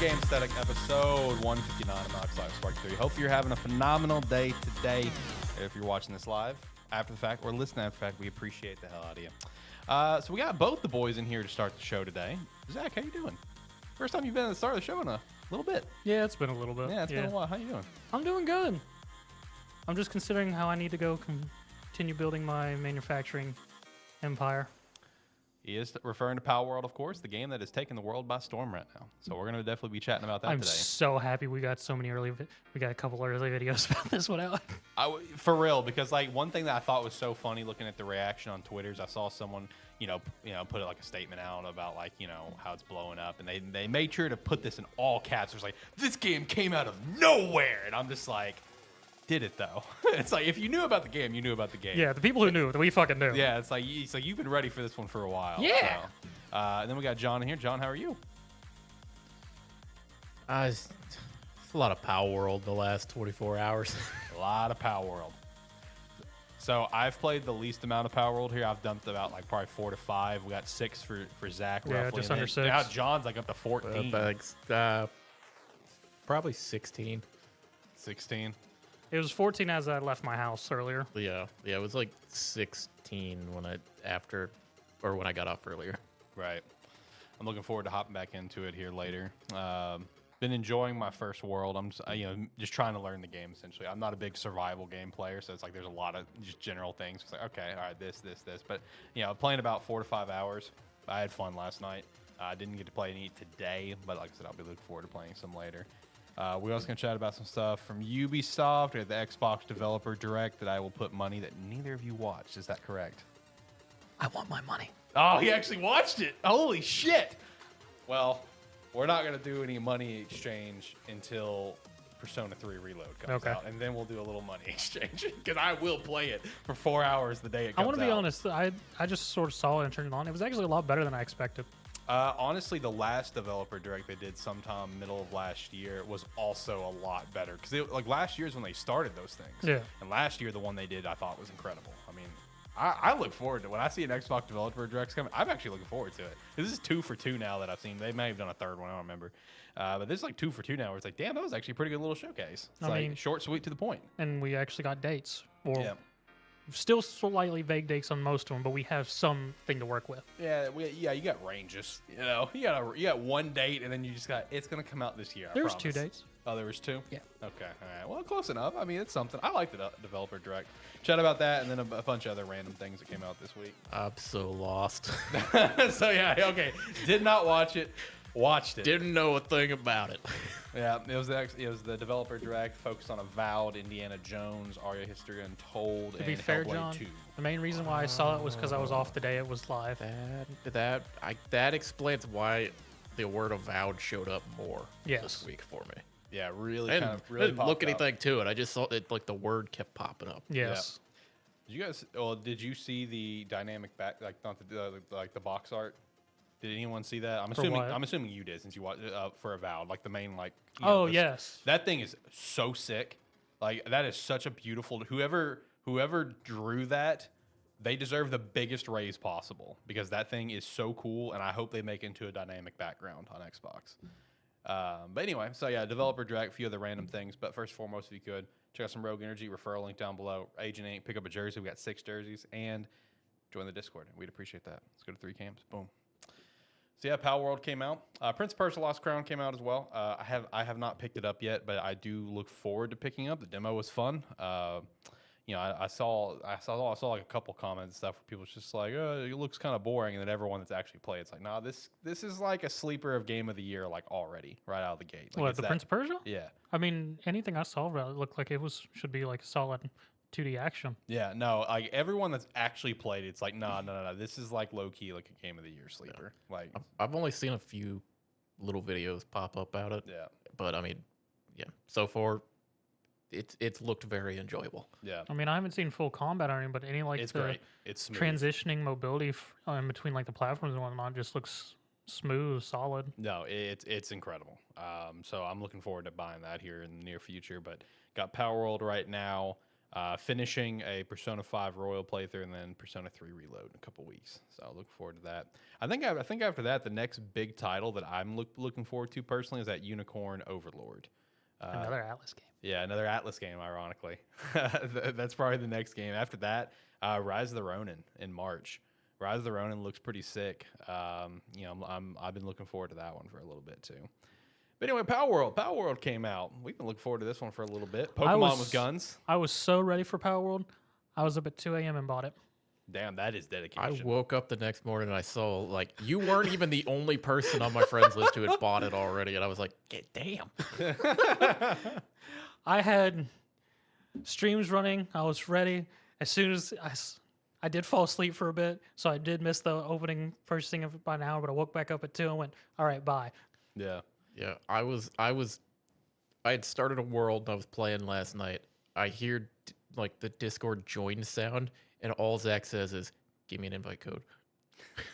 Gamesthetic, episode 159 of Knox Live Spark 3. Hope you're having a phenomenal day today. If you're watching this live, after the fact, or listening after the fact, we appreciate the hell out of you. So we got both the boys in here to start the show today. Zach, how you doing? First time you've been at the start of the show in a little bit. Yeah, it's been a little bit. Yeah, it's been a while. How you doing? I'm doing good. I'm just considering how I need to go continue building my manufacturing empire. He is referring to Palworld, of course, the game that is taking the world by storm right now. So we're going to definitely be chatting about that I'm today. so happy we got so many we got a couple early videos about this one out. For real, because like one thing that I thought was so funny looking at the reaction on Twitter is I saw someone, put like a statement out about like, how it's blowing up, and they made sure to put this in all caps. It was like, this game came out of nowhere, and I'm just like, did it though? It's like, if you knew about the game, you knew about the game. Yeah, the people who knew, we fucking knew. Yeah, it's like you've been ready for this one for a while. Yeah. So. And then we got John in here. John, how are you? It's a lot of Palworld the last 24 hours. A lot of Palworld. So I've played the least amount of Palworld here. I've dumped about like probably 4 to 5. We got 6 for Zach. Yeah, roughly. just under 6. Now John's like up to 14. Probably 16. 16. It was 14 as I left my house earlier. Yeah, it was like 16 when I got off earlier. Right. I'm looking forward to hopping back into it here later. Been enjoying my first world. I'm just trying to learn the game essentially. I'm not a big survival game player, so it's like there's a lot of just general things. It's like, okay, all right, this. But playing about 4 to 5 hours. I had fun last night. I didn't get to play any today, but like I said, I'll be looking forward to playing some later. We're also going to chat about some stuff from Ubisoft. We have the Xbox Developer Direct that I will put money that neither of you watched. Is that correct? I want my money. Oh, he actually watched it. Holy shit. Well, we're not going to do any money exchange until Persona 3 Reload comes out. And then we'll do a little money exchange because I will play it for 4 hours the day it comes out. I want to be honest. I just sort of saw it and turned it on. It was actually a lot better than I expected. Honestly, the last Developer Direct they did sometime middle of last year was also a lot better because like last year is when they started those things. Yeah. And last year, the one they did, I thought was incredible. I mean, I look forward to when I see an Xbox Developer Direct coming. I'm actually looking forward to it. This is 2 for 2 now that I've seen. They may have done a third one. I don't remember. But this is like 2 for 2 now where it's like, damn, that was actually a pretty good little showcase. It's I mean, short, sweet, to the point. And we actually got dates. Yeah. Still slightly vague dates on most of them, but we have something to work with. Yeah, you got ranges. You got one date, and then you just got it's gonna come out this year. There's 2 dates. Oh, there was 2. Yeah. Okay. All right. Well, close enough. I mean, it's something. I like the Developer Direct. Chat about that, and then a bunch of other random things that came out this week. I'm so lost. So yeah, okay. Did not watch it. Watched it. Didn't know a thing about it. Yeah, it was the Developer Direct focused on Avowed, Indiana Jones, Aria History Untold, To be and fair, Hellblade John, 2. the main reason why I saw it was because I was off the day it was live. That explains why the word Avowed showed up more Yes. this week for me. Yeah, really I kind of didn't look popped out. anything to it. I just saw it, like the word kept popping up. Yes. Did you see the dynamic back, like not the box art? Did anyone see that? For what? I'm assuming you did since you watched for Avowed, like the main Yes. That thing is so sick. Like that is such a beautiful. Whoever drew that, they deserve the biggest raise possible because that thing is so cool, and I hope they make it into a dynamic background on Xbox. But anyway, so yeah, Developer Direct, a few other random things. But first and foremost, if you could check out some Rogue Energy referral link down below. Agent Inc. Pick up a jersey. We got 6 jerseys, and join the Discord. We'd appreciate that. Let's go to 3 cams. Boom. So yeah, Palworld came out. Prince of Persia: Lost Crown came out as well. I have not picked it up yet, but I do look forward to picking up. The demo was fun. I saw like a couple comments and stuff where people was just like, oh, it looks kind of boring, and then everyone that's actually played, it's like, nah, this is like a sleeper of Game of the Year, like already right out of the gate. Like, What, the Prince of Persia? Yeah. I mean, anything I saw looked like it should be like a solid 2D action. Yeah, no, like everyone that's actually played it's like, no. This is like low key, like a Game of the Year sleeper. Yeah. Like, I've only seen a few little videos pop up about it. Yeah. But I mean, yeah, so far it's looked very enjoyable. Yeah. I mean, I haven't seen full combat or anything, but any like It's the great. It's smooth. transitioning mobility in between like the platforms and whatnot just looks smooth, solid. No, it's incredible. So I'm looking forward to buying that here in the near future. But got Palworld right now. finishing a Persona 5 Royal playthrough and then Persona 3 Reload in a couple weeks. So I'll look forward to that. I think after that, the next big title that I'm looking forward to personally is that Unicorn Overlord. Another Atlas game. Yeah, another Atlas game, ironically. That's probably the next game. After that, Rise of the Ronin in March. Rise of the Ronin looks pretty sick. I've been looking forward to that one for a little bit too. But anyway, Palworld came out. We've been looking forward to this one for a little bit. Pokemon with guns. I was so ready for Palworld. I was up at 2 a.m. and bought it. Damn, that is dedication. I woke up the next morning and I saw, like, you weren't even the only person on my friends list who had bought it already. And I was like, damn. I had streams running. I was ready. As soon as I did fall asleep for a bit, so I did miss the opening first thing of by an hour, but I woke back up at 2 and went, all right, bye. Yeah. Yeah, I had started a world and I was playing last night. I hear like the Discord join sound, and all Zach says is, "Give me an invite code."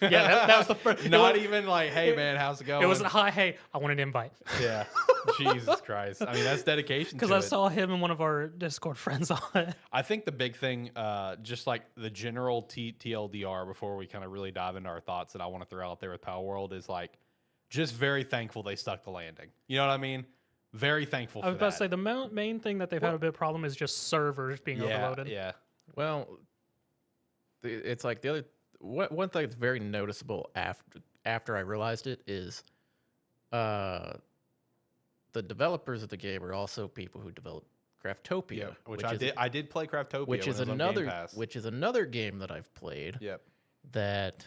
Yeah, that was the first. Not even like, "Hey man, how's it going?" It wasn't, "Hi, hey, I want an invite." Yeah. Jesus Christ. I mean, that's dedication. Because I saw him and one of our Discord friends on it. I think the big thing, just like the general TLDR, before we kind of really dive into our thoughts that I want to throw out there with Palworld, is like, just very thankful they stuck the landing. You know what I mean? Very thankful for that. I was about to say, the main thing that they've had a bit of problem is just servers being overloaded. Yeah. Well, it's like the other one thing that's very noticeable after I realized it is the developers of the game are also people who develop Craftopia, Yeah, which I did play Craftopia, which is when it was on Game another Pass. which is another game that I've played. Yep. That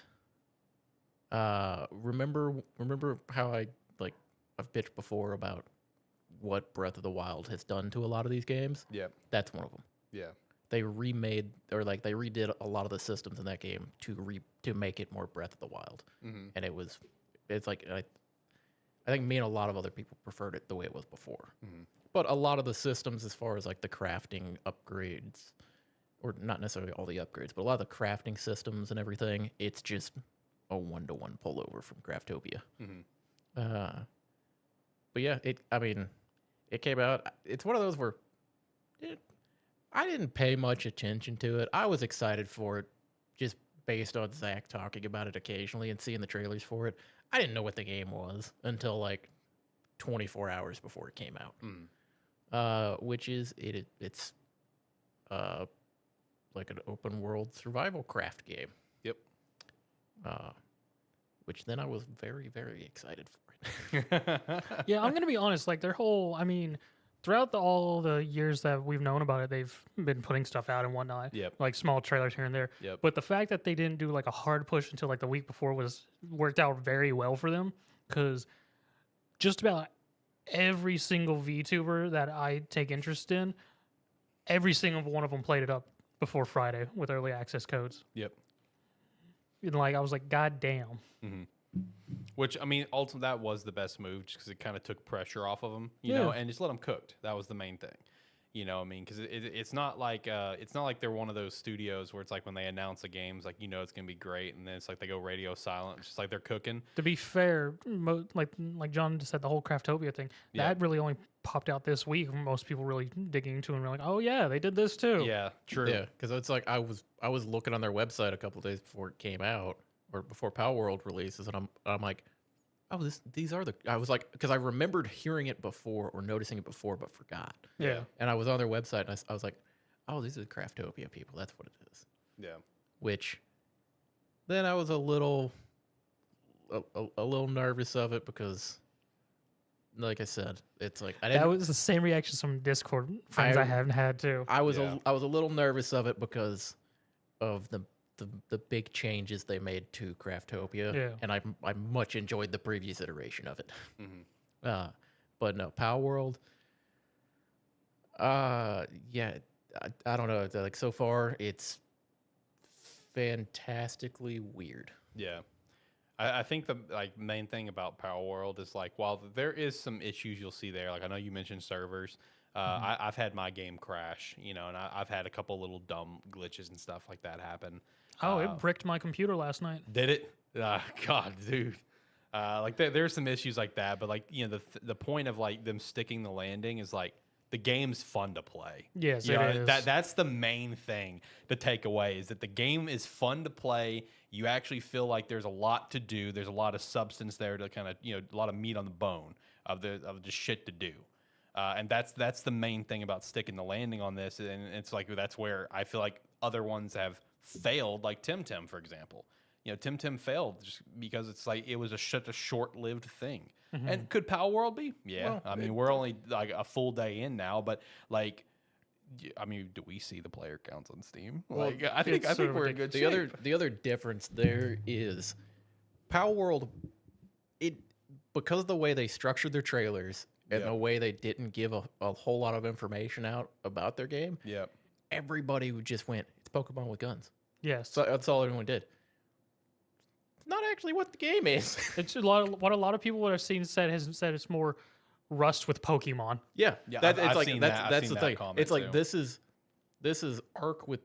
remember how I've bitched before about what Breath of the Wild has done to a lot of these games? Yep. That's one of them. Yeah. They remade they redid a lot of the systems in that game to make it more Breath of the Wild. Mm-hmm. And it's like I think me and a lot of other people preferred it the way it was before. Mm-hmm. But a lot of the systems, as far as like the crafting upgrades, or not necessarily all the upgrades, but a lot of the crafting systems and everything, it's just a 1-to-1 pullover from Craftopia. Mm-hmm. But yeah, it came out. It's one of those where I didn't pay much attention to it. I was excited for it just based on Zach talking about it occasionally and seeing the trailers for it. I didn't know what the game was until like 24 hours before it came out. Which is it's like an open world survival craft game. Yep. Which then I was very, very excited for it. Yeah, I'm gonna be honest. Like throughout all the years that we've known about it, they've been putting stuff out and whatnot. Yep. Like small trailers here and there. Yep. But the fact that they didn't do like a hard push until like the week before worked out very well for them, because just about every single VTuber that I take interest in, every single one of them played it up before Friday with early access codes. Yep. And like I was like, God damn. Mm-hmm. Which, I mean, ultimately that was the best move, just because it kind of took pressure off of them, you know, and just let them cooked. That was the main thing, you know. I mean, because it's not like they're one of those studios where it's like when they announce a game, it's like, you know, it's gonna be great, and then it's like they go radio silent. It's just like they're cooking. To be fair, like John just said, the whole Craftopia thing that really only popped out this week. Most people really digging into it and were like, oh yeah, they did this too. Yeah, true. Yeah, because it's like I was looking on their website a couple of days before it came out, or before Palworld releases, and I'm like, oh, these are the. I was like, because I remembered hearing it before or noticing it before, but forgot. Yeah. And I was on their website, and I was like, oh, these are the Craftopia people. That's what it is. Yeah. Which, then I was a little nervous of it because, like I said, it's like that was the same reaction from Discord friends I haven't had too. I was a little nervous of it because of the big changes they made to Craftopia, and I much enjoyed the previous iteration of it. Mm-hmm. But no, Palworld. Yeah, I don't know. Like so far, it's fantastically weird. Yeah. I think the main thing about Palworld is like, while there is some issues you'll see there, like I know you mentioned servers. I've had my game crash, you know, and I've had a couple little dumb glitches and stuff like that happen. Oh, it bricked my computer last night. Did it? God, dude. Like there's some issues like that, but like, you know, the point of like them sticking the landing is like the game's fun to play. Yes, You it know, is. that's the main thing to take away is that the game is fun to play. You actually feel like there's a lot to do. There's a lot of substance there to kind of, you know, a lot of meat on the bone of the shit to do. And that's the main thing about sticking the landing on this. And it's like that's where I feel like other ones have failed, like Tim, for example. You know, Tim failed just because it's like it was such a short-lived thing. And could Palworld be? Yeah. Well, I mean, we're only like a full day in now, but like, I mean, do we see the player counts on Steam? Well, Like, I think we're in good shape. The other difference there is Palworld, because of the way they structured their trailers and Yep. the way they didn't give a whole lot of information out about their game, Yep. everybody just went, it's Pokemon with guns. Yes. So that's all everyone did. It's not actually what the game is. It's what a lot of people that I've seen said it's more Rust with Pokemon. Yeah, Yeah, that, I've it's like seen that's that. I've that's seen the that thing. comment It's like too. this is Arc with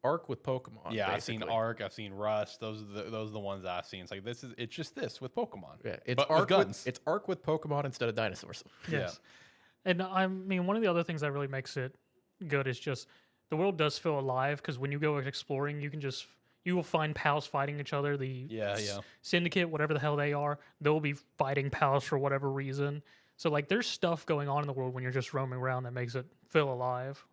Pokemon. Yeah, I've seen basically. Arc, I've seen Rust. Those are the ones that I've seen. It's like it's just this with Pokemon. Yeah, it's but with Arc guns. it's Arc with Pokemon instead of dinosaurs. Yes. And I mean, one of the other things that really makes it good is just the world does feel alive because when you go exploring, you will find pals fighting each other. The Yeah. syndicate, whatever the hell they are, they'll be fighting pals for whatever reason. So like, there's stuff going on in the world when you're just roaming around that makes it feel alive.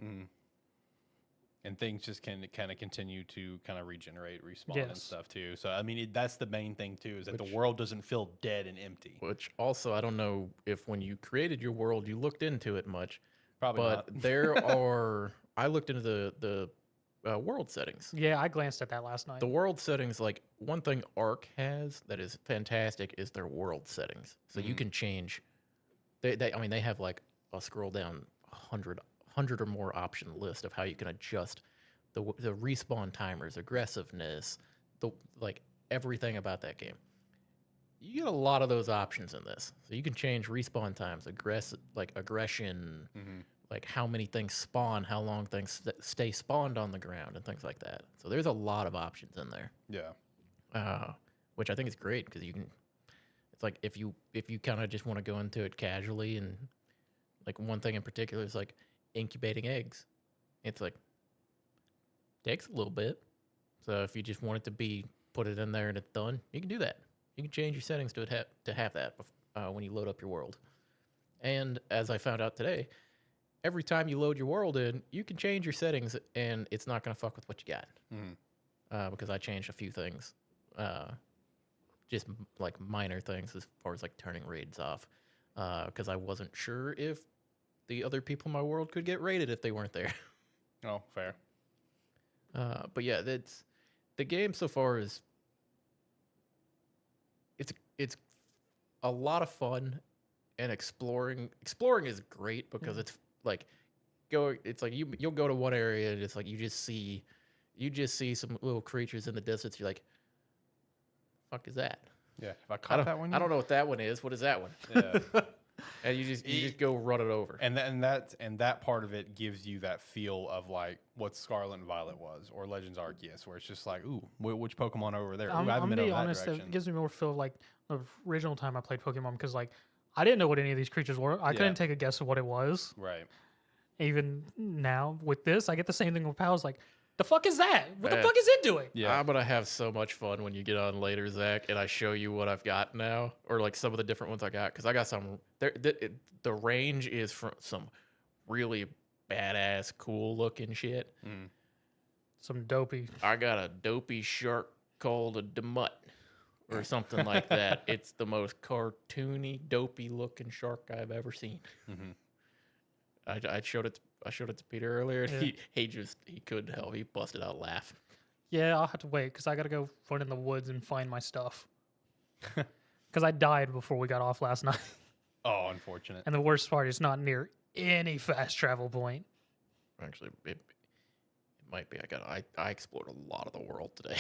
And things just can kind of continue to kind of regenerate, respawn, and Yes. stuff too. So I mean, that's the main thing too, is that Which- the world doesn't feel dead and empty. Which also, I don't know if when you created your world, you looked into it much, Probably but not. there are. I looked into the world settings. Yeah, I glanced at that last night. The world settings, like one thing Arc has that is fantastic is their world settings. So you can change. I mean, they have like a scroll down 100 or more option list of how you can adjust the respawn timers, aggressiveness, like everything about that game. You get a lot of those options in this, so you can change respawn times, aggression, like how many things spawn, how long things stay spawned on the ground, and things like that. So there's a lot of options in there, which I think is great because you can. It's like if you kind of just want to go into it casually, and like one thing in particular is like incubating eggs. It's like takes a little bit. So if you just want it to put it in there and it's done, you can do that. You can change your settings to have that when you load up your world. And as I found out today, every time you load your world in, you can change your settings and it's not going to fuck with what you got. Because I changed a few things, just like minor things as far as like turning raids off, because I wasn't sure if the other people in my world could get raided if they weren't there. Oh, fair. But yeah, the game so far is it's a lot of fun, and exploring is great because it's like it's like you'll go to one area and it's like you just see some little creatures in the distance. You're like, fuck is that? Yeah. If I caught that one, I don't know what that one is. What is that one? Yeah. And you just go run it over. And that part of it gives you that feel of like what Scarlet and Violet was, or Legends Arceus, where it's just like, ooh, which Pokemon over there? Ooh, I'm I haven't gonna been be over that honest, direction. it gives me more feel like the original time I played Pokemon because like I didn't know what any of these creatures were. I couldn't take a guess of what it was. Right. Even now with this, I get the same thing with Pals. Like, the fuck is that? What the Man. fuck is it doing? Yeah. I'm gonna have so much fun when you get on later, Zach, and I show you what I've got now, or like some of the different ones I got, because I got some. The range is from some really badass, cool looking shit. Some dopey. I got a dopey shark called a Demut or something like that. It's the most cartoony, dopey looking shark I've ever seen. I showed it to Peter earlier, and Yeah. he couldn't help. He busted out laughing. Yeah, I'll have to wait because I gotta go run in the woods and find my stuff. Because I died before we got off last night. Oh, unfortunate. And the worst part is not near any fast travel point. Actually, it might be. I explored a lot of the world today.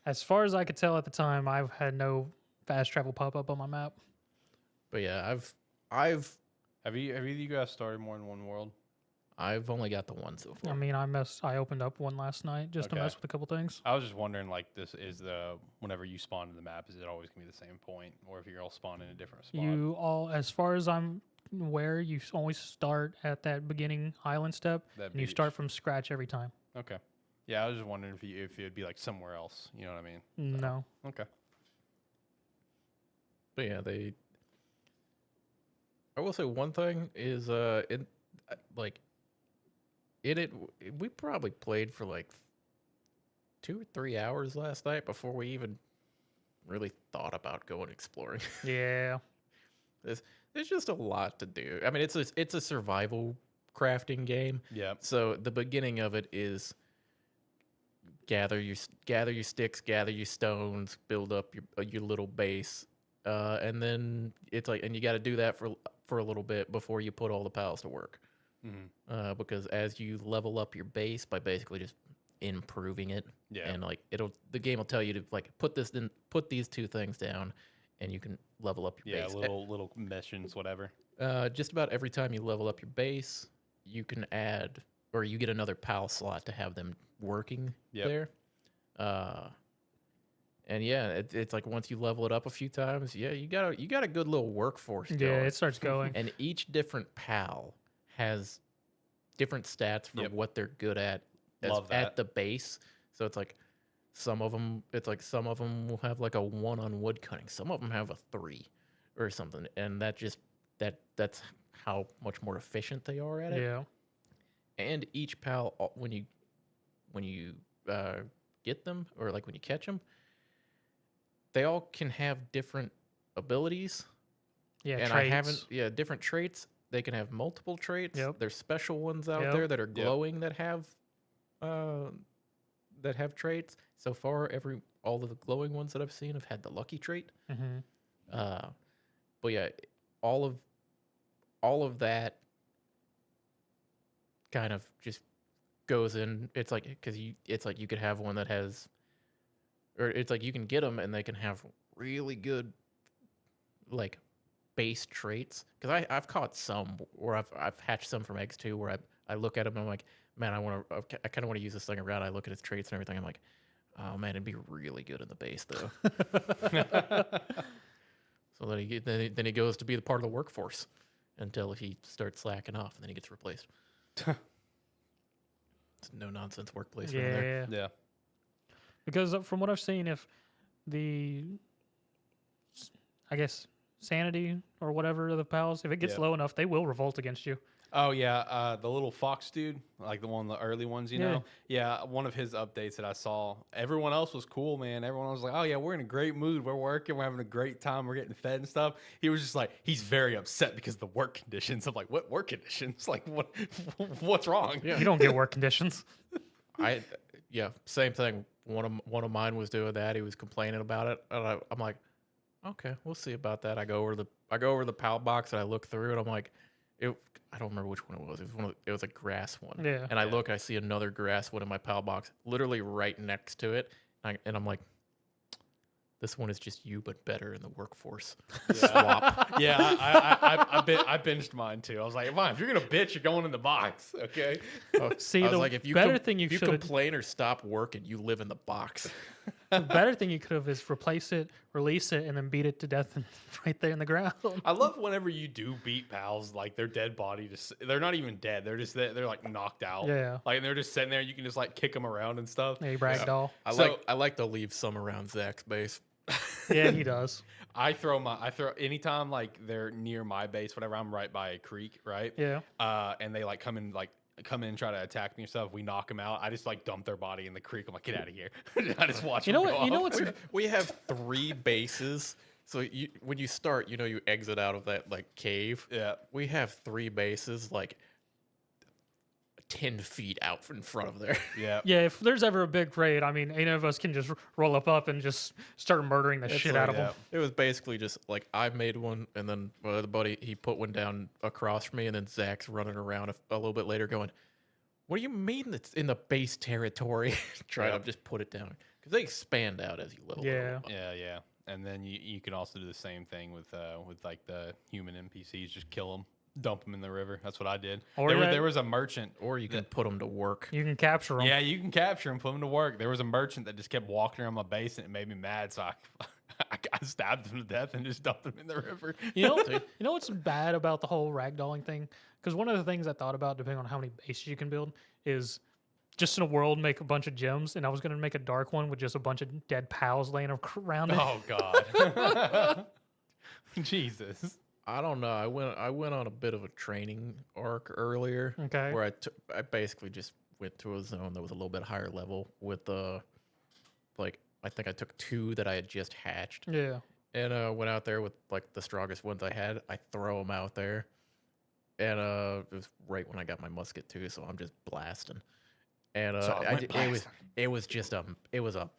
As far as I could tell at the time, I've had no fast travel pop up on my map. But yeah, Have you guys started more than one world? I've only got the one so far. I mean, I opened up one last night just to Okay. mess with a couple things. I was just wondering, like, this is whenever you spawn in the map, is it always gonna be the same point, or if you're all spawned in a different spot? As far as I'm where you always start at that beginning island step, That and you beach. start from scratch every time. Okay. Yeah, I was just wondering if it'd be like somewhere else. You know what I mean? No. Okay. But yeah, I will say one thing is we probably played for like 2 or 3 hours last night before we even really thought about going exploring. Yeah. There's just a lot to do. I mean, it's a survival crafting game. Yeah. So the beginning of it is gather your sticks, gather your stones, build up your little base, and then it's like, and you got to do that for a little bit before you put all the pals to work. Mm-hmm. Because as you level up your base by basically just improving it, Yeah. and like the game will tell you to like put these 2 things down, and you can level up your base. Little missions, whatever. Just about every time you level up your base, you can add or you get another PAL slot to have them working there. And yeah, it's like once you level it up a few times, yeah, you got a good little workforce going. Yeah, it starts going. And each different PAL has different stats for what they're good at at the base. So it's like some of them will have like a 1 on wood cutting. Some of them have a 3 or something, and that's how much more efficient they are at it. Yeah. And each PAL, when you get them or like when you catch them, they all can have different abilities. Yeah, and traits. Different traits. They can have multiple traits. Yep. There's special ones out there that are glowing that have traits. So far, all of the glowing ones that I've seen have had the lucky trait. Mm-hmm. But yeah, all of that kind of just goes in. It's like you could have one that has, or it's like you can get them and they can have really good like base traits. Because I've caught some, or I've hatched some from eggs too, where I look at them and I'm like, man, I kind of want to use this thing around. I look at its traits and everything. I'm like, oh man, it'd be really good in the base though. So then he goes to be the part of the workforce until he starts slacking off, and then he gets replaced. It's a no nonsense workplace. Yeah. Right there. Yeah. Because from what I've seen, if the, I guess, sanity or whatever of the pals, if it gets low enough, they will revolt against you. Oh yeah, the little fox dude, like the early ones, you know. Yeah, one of his updates that I saw. Everyone else was cool, man. Everyone was like, "Oh yeah, we're in a great mood. We're working. We're having a great time. We're getting fed and stuff." He was just like, he's very upset because of the work conditions. I'm like, "What work conditions? Like, what's wrong?" You don't get work conditions. Same thing. One of mine was doing that. He was complaining about it, and I'm like, okay, we'll see about that. I go over to the PAL box and I look through it. I'm like, I don't remember which one it was. It was a grass one. Yeah. And I see another grass one in my PAL box, literally right next to it, and I'm like, this one is just you, but better in the workforce. Swap. Yeah, I binged mine too. I was like, "Fine, if you're gonna bitch, you're going in the box, okay?" See, I was the like, if you better thing you if you should have, complain or stop working, you live in the box. the better thing you could have is replace it, release it, and then beat it to death right there in the ground. I love whenever you do beat pals, like their dead body, they're not even dead. They're like knocked out. Yeah. Like, and they're just sitting there. You can just like kick them around and stuff. Hey, ragdoll. I like to leave some around Zach's base. Yeah, he does. I throw anytime like they're near my base, whatever. I'm right by a creek, right? Yeah. And they like come in and try to attack me and stuff. We knock them out. I just like dump their body in the creek. I'm like, get out of here. I just watch. You know them what? go You know off. what's We have 3 bases. So when you start, you exit out of that like cave. Yeah. We have 3 bases like 10 feet out in front of there. Yeah. Yeah, if there's ever a big raid, I mean, any of us can just roll up and just start murdering the shit out of them. It was basically just like I made one, and then my other buddy, he put one down across from me, and then Zach's running around a little bit later going, what do you mean it's in the base territory? Trying to just put it down. Because they expand out as you level them up. Yeah. And then you can also do the same thing with like the human NPCs. Just kill them. Dump them in the river. That's what I did. Or there was a merchant. Or you can put them to work. You can capture them. Yeah, you can capture them, put them to work. There was a merchant that just kept walking around my base, and it made me mad. So I stabbed him to death and just dumped him in the river. You know what's bad about the whole ragdolling thing? Because one of the things I thought about, depending on how many bases you can build, is just in a world make a bunch of gems, and I was gonna make a dark one with just a bunch of dead pals laying around it. Oh God. Jesus. I don't know. I went on a bit of a training arc earlier, Okay. where I basically just went to a zone that was a little bit higher level with like I think I took 2 that I had just hatched, Yeah. and went out there with like the strongest ones I had. I throw them out there, and it was right when I got my musket too, so I'm just blasting, and So it went it was just it was a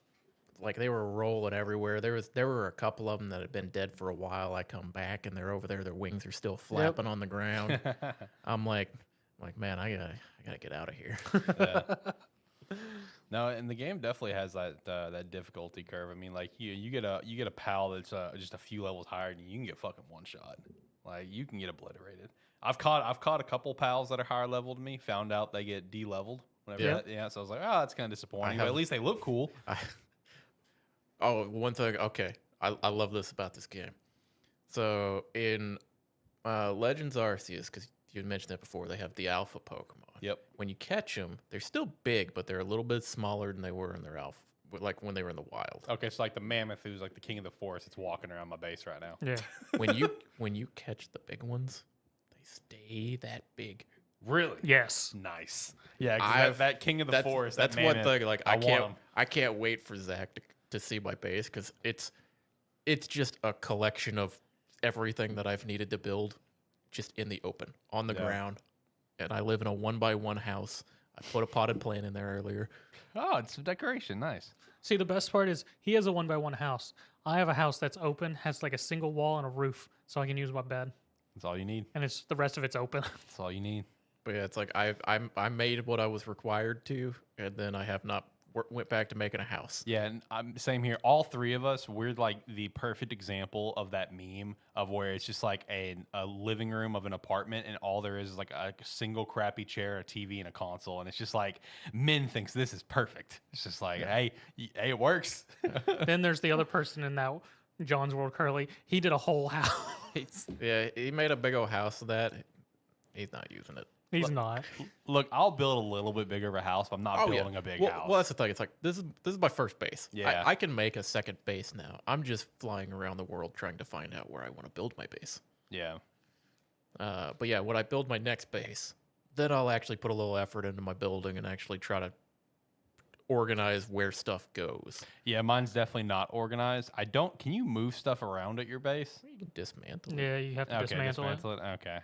like they were rolling everywhere. There were a couple of them that had been dead for a while. I come back and they're over there. Their wings are still flapping on the ground. I'm like, man, I gotta get out of here. Yeah. No, and the game definitely has that difficulty curve. I mean, like you get a pal that's just a few levels higher than you, can get fucking one shot. Like you can get obliterated. I've caught a couple pals that are higher level than me. Found out they get de-leveled whenever. Yeah. So I was like, oh, that's kind of disappointing. But at least they look cool. Oh, one thing. Okay, I love this about this game. So in Legends Arceus, because you mentioned that before, they have the alpha Pokemon. Yep. When you catch them, they're still big, but they're a little bit smaller than they were in their alpha, like when they were in the wild. Okay, so like the mammoth, who's like the king of the forest, it's walking around my base right now. Yeah. when you catch the big ones, they stay that big. Really? Yes. Nice. Yeah, 'cause that king of the forest. That's that one mammoth, thing. Like I can't wait for Zach to see my base, because it's just a collection of everything that I've needed to build, just in the open on the ground. And I live in a 1x1 house. I put a potted plant in there earlier. Oh, it's some decoration. Nice. See, the best part is he has a 1x1 house. I have a house that's open, has like a single wall and a roof, so I can use my bed, That's all you need. and it's the rest of it's open. That's all you need. But yeah, it's like I made what I was required to, and then I have not went back to making a house. Yeah, and same here. All 3 of us, we're like the perfect example of that meme of where it's just like a living room of an apartment, and all there is like a single crappy chair, a TV, and a console, and it's just like Min thinks this is perfect. It's just like, hey, it works. Then there's the other person in that John's World Curly. He did a whole house. Yeah, he made a big old house of that. He's not using it. He's not. Look, I'll build a little bit bigger of a house, but I'm not building a big house. Well, that's the thing. It's like this is my first base. Yeah. I can make a second base now. I'm just flying around the world trying to find out where I want to build my base. Yeah. But yeah, when I build my next base, then I'll actually put a little effort into my building and actually try to organize where stuff goes. Yeah, mine's definitely not organized. Can you move stuff around at your base? You can dismantle it. Yeah, you have to dismantle it. Okay.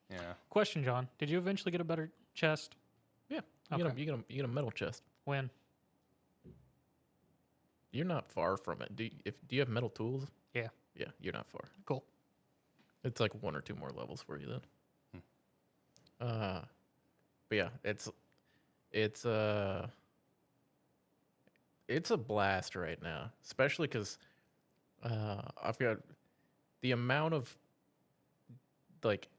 Yeah. Question, John. Did you eventually get a better chest? Yeah. Okay. You get a metal chest. When? You're not far from it. Do you have metal tools? Yeah. Yeah, you're not far. Cool. It's like 1 or 2 more levels for you then. But yeah, it's a blast right now, especially because I've got the amount of like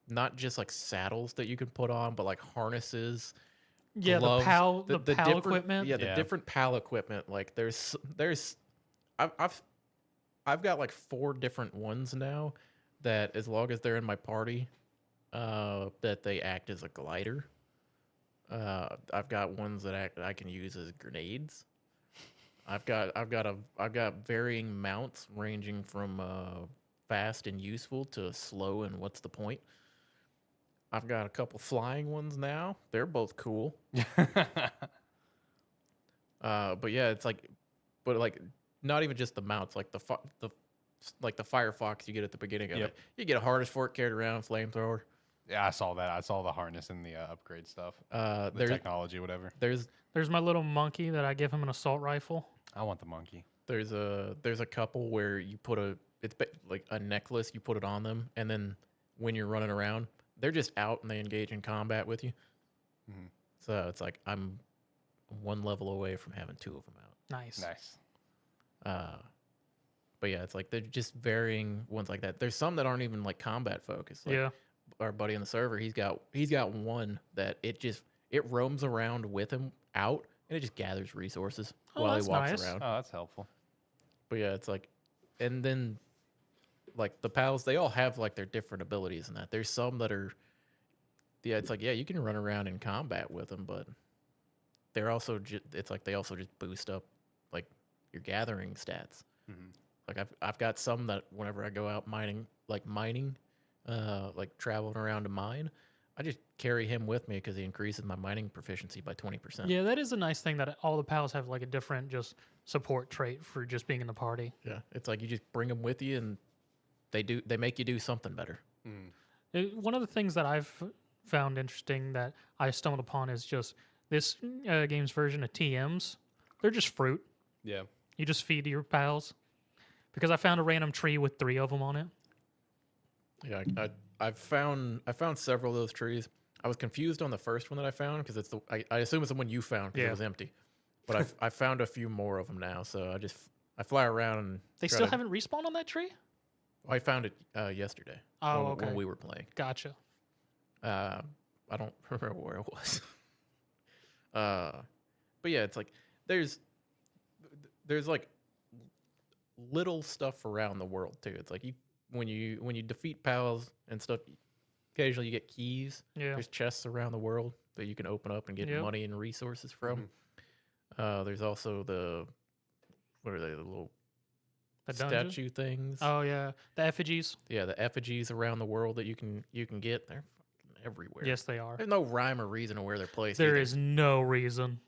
not just like saddles that you can put on, but like harnesses. Yeah, gloves, the PAL equipment. Yeah, the different PAL equipment. Like there's I've got like 4 different ones now that, as long as they're in my party, that they act as a glider. I've got ones that I can use as grenades. I've got varying mounts ranging from fast and useful to slow and what's the point. I've got a couple flying ones now. They're both cool. But yeah, it's like, but like not even just the mounts, like the Firefox you get at the beginning of it. You get a harness for it, carried around, flamethrower. Yeah, I saw that. I saw the harness and the upgrade stuff. The technology, whatever. There's my little monkey that I give him an assault rifle. I want the monkey. There's a couple where you put like a necklace, you put it on them, and then when you're running around, they're just out and they engage in combat with you. Mm-hmm. So it's like I'm 1 level away from having 2 of them out. Nice. But yeah, it's like they're just varying ones like that. There's some that aren't even like combat focused. Like Yeah. our buddy on the server, he's got one that it roams around with him out, and it just gathers resources while he walks nice. around. Oh, that's helpful. But yeah, it's like, and then like the pals, they all have like their different abilities and that. There's some that are, yeah, it's like, yeah, you can run around in combat with them, but they're also it's like they also just boost up like your gathering stats. Mhm. Like I've got some that whenever I go out mining, like traveling around to mine, I just carry him with me because he increases my mining proficiency by 20%. Yeah, that is a nice thing that all the pals have like a different just support trait for just being in the party. Yeah, it's like you just bring them with you, and they make you do something better. One of the things that I've found interesting that I stumbled upon is just this game's version of TMs. They're just fruit. Yeah. You just feed your pals. Because I found a random tree with 3 of them on it. Yeah, I found several of those trees. I was confused on the first one that I found because it's I assume it's the one you found because it was empty. But I found a few more of them now, so I fly around and they still haven't respawned on that tree? I found it yesterday. Oh, okay. When we were playing. Gotcha. I don't remember where it was. But yeah, it's like there's like little stuff around the world too. It's like when you defeat pals and stuff, occasionally you get keys. Yeah. There's chests around the world that you can open up and get money and resources from. There's also what are they, the little statue things? Oh yeah, the effigies. Yeah, the effigies around the world that you can get. They're fucking everywhere. Yes, they are. There's no rhyme or reason to where they're placed. There is no reason.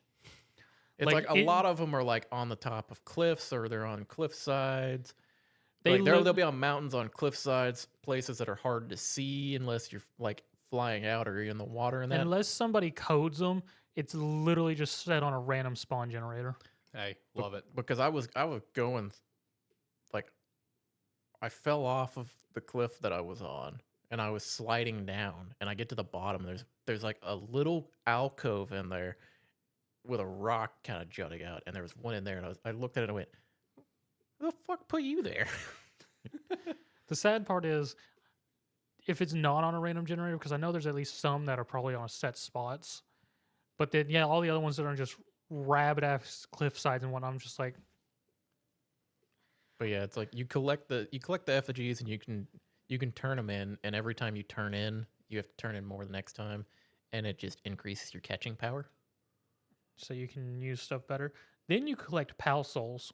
It's like a lot of them are like on the top of cliffs or they're on cliff sides. They'll be on mountains, on cliff sides, places that are hard to see unless you're like flying out or you're in the water and that. Unless somebody codes them, it's literally just set on a random spawn generator. Hey, love it. Because I was going, like, I fell off of the cliff that I was on and I was sliding down and I get to the bottom. There's like a little alcove in there with a rock kind of jutting out, and there was one in there, and I looked at it and I went, "Who the fuck put you there?" The sad part is, if it's not on a random generator, because I know there's at least some that are probably on set spots, but then all the other ones that are just rabbit ass cliff sides and whatnot, I'm just like. But yeah, it's like you collect the effigies, and you can turn them in, and every time you turn in, you have to turn in more the next time, and it just increases your catching power. So you can use stuff better. Then you collect pal souls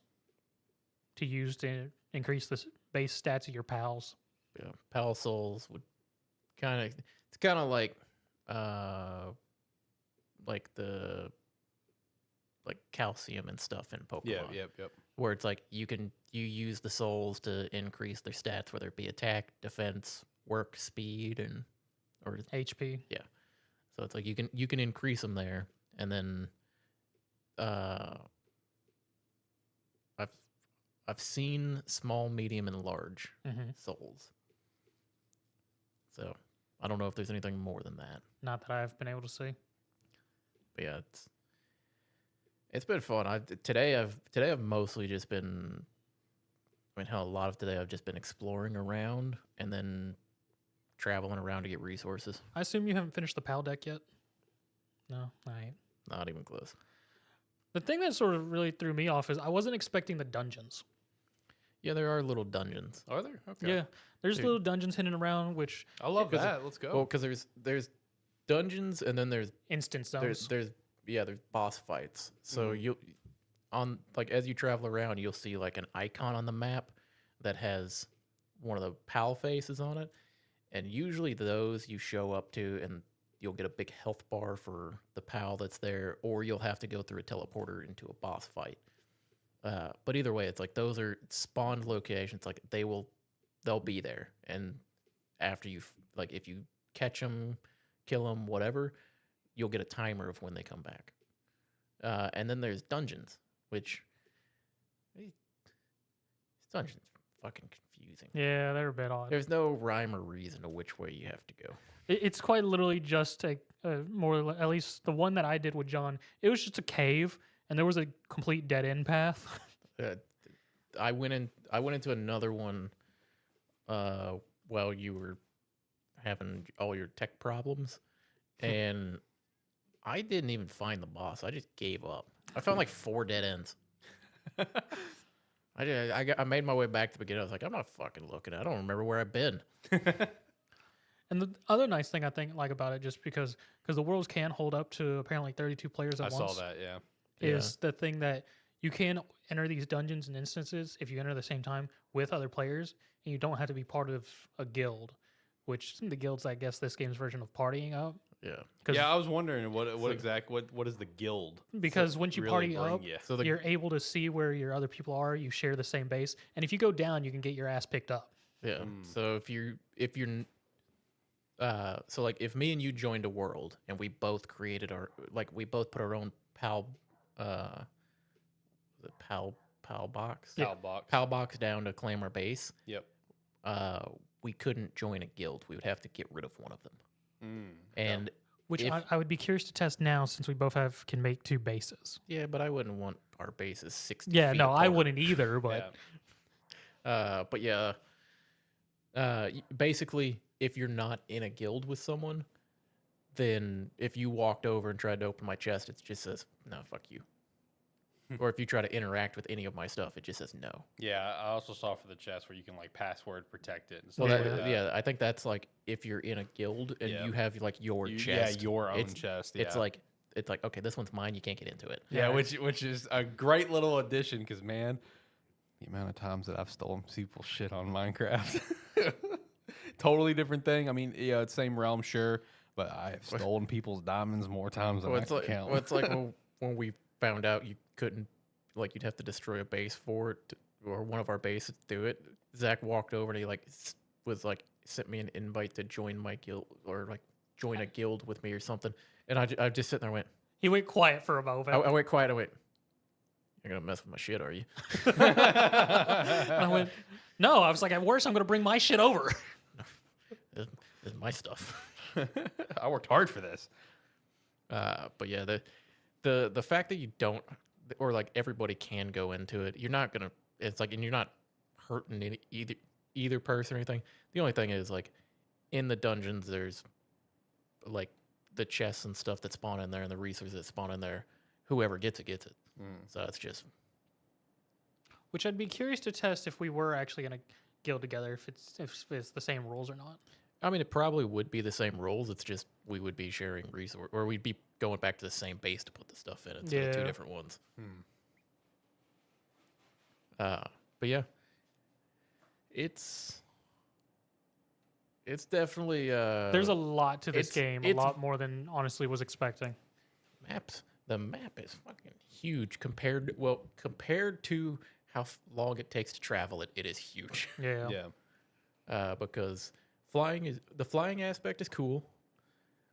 to use to increase the base stats of your pals. Yeah, pal souls would it's kind of like the calcium and stuff in Pokemon. Yep. Where it's like you use the souls to increase their stats, whether it be attack, defense, work, speed, or HP. Yeah. So it's like you can increase them there, and then I've seen small, medium, and large souls. So I don't know if there's anything more than that. Not that I've been able to see. But yeah, it's been fun. Today I've mostly just been. I mean, hell, a lot of today I've just been exploring around and then traveling around to get resources. I assume you haven't finished the PAL deck yet? No, I ain't. Not even close. The thing that sort of really threw me off is I wasn't expecting the dungeons. Yeah, there are little dungeons. Are there? Okay. Yeah, there's little dungeons hidden around, which I love that. Let's go. Well, because there's dungeons and then there's instant zones. There's boss fights. So as you travel around, you'll see like an icon on the map that has one of the PAL faces on it, and usually those you show up to and you'll get a big health bar for the PAL that's there, or you'll have to go through a teleporter into a boss fight. But either way, it's like those are spawned locations. Like they'll be there, and after if you catch them, kill them, whatever, you'll get a timer of when they come back. And then there's dungeons, which these dungeons are fucking confusing. Yeah, they're a bit odd. There's no rhyme or reason to which way you have to go. It's quite literally just a more, at least the one that I did with John, it was just a cave, and there was a complete dead end path. I went into another one while you were having all your tech problems, and I didn't even find the boss. I just gave up. I found like 4 dead ends. I made my way back to the beginning. I was like, I'm not fucking looking. I don't remember where I've been. And the other nice thing I think like about it, just because the worlds can hold up to apparently 32 players at I once, saw that. Yeah. is the thing that you can enter these dungeons and instances if you enter the same time with other players, and you don't have to be part of a guild, which the guild's, I guess, this game's version of partying up. Yeah. Yeah, I was wondering what is the guild? Because once you really party bring up, you? So you're able to see where your other people are. You share the same base, and if you go down, you can get your ass picked up. Yeah. So if you're so like if me and you joined a world and we both created we both put our own pal box Pal box. pal box down to claim our base. Yep. We couldn't join a guild. We would have to get rid of one of them. And Which if- I would be curious to test now, since we both can make 2 bases. yeah, but I wouldn't want our bases 60 Yeah, feet no, I apart. wouldn't either. But But yeah, basically, if you're not in a guild with someone, then if you walked over and tried to open my chest, it just says, no, fuck you. Or if you try to interact with any of my stuff, it just says no. Yeah, I also saw for the chest where you can like password protect it. And Well, stuff like that. yeah, I think that's like if you're in a guild and Yeah. you have like your Yeah, chest. your own it's, chest. It's yeah. like okay, this one's mine. You can't get into it. Yeah, Yeah. which is a great little addition because man, the amount of times that I've stolen people's shit on Minecraft, totally different thing. I mean, yeah, it's same realm, sure, but I've stolen people's diamonds more times than Well, I it's can like count. well, it's like when we found out you couldn't, like, you'd have to destroy a base for it, or one of our bases to do it. Zach walked over and he sent me an invite to join my guild, or like join a guild with me or something. And I just sitting there and went. he went quiet for a moment. I went quiet. I went. You're gonna mess with my shit, are you? And I went, no. I was like, at worst, I'm going to bring my shit over. This is my stuff. I worked hard for this. But yeah, the fact that you don't, or like everybody can go into it, you're not gonna. It's like, and you're not hurting either person or anything. The only thing is, like, in the dungeons, there's like the chests and stuff that spawn in there, and the resources that spawn in there. Whoever gets it gets it. So it's just. Which I'd be curious to test if we were actually going to guild together, if it's the same rules or not. I mean, it probably would be the same rules. It's just we would be sharing resource, or we'd be going back to the same base to put the stuff in instead of 2 Yeah. different ones. But yeah, it's definitely There's a lot to this game, a it's- lot more than honestly was expecting. maps. The map is fucking huge compared to how long it takes to travel. It is huge. Yeah. Yeah. Because the flying aspect is cool.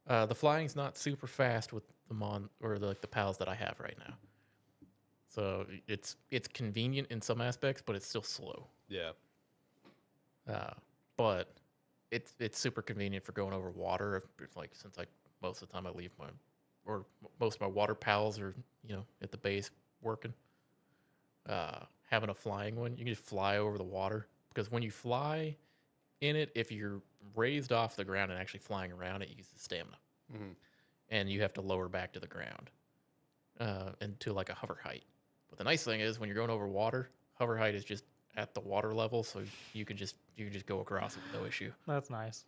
The flying's not super fast with the pals that I have right now. So it's convenient in some aspects, but it's still slow. Yeah. But it's super convenient for going over water. Since most of the time I leave most of my water pals are at the base working. Having a flying one, you can just fly over the water, because when you fly in it, if you're raised off the ground and actually flying around, it uses stamina, and you have to lower back to the ground into like a hover height. But the nice thing is, when you're going over water, hover height is just at the water level, so you can just go across it with no issue. That's nice.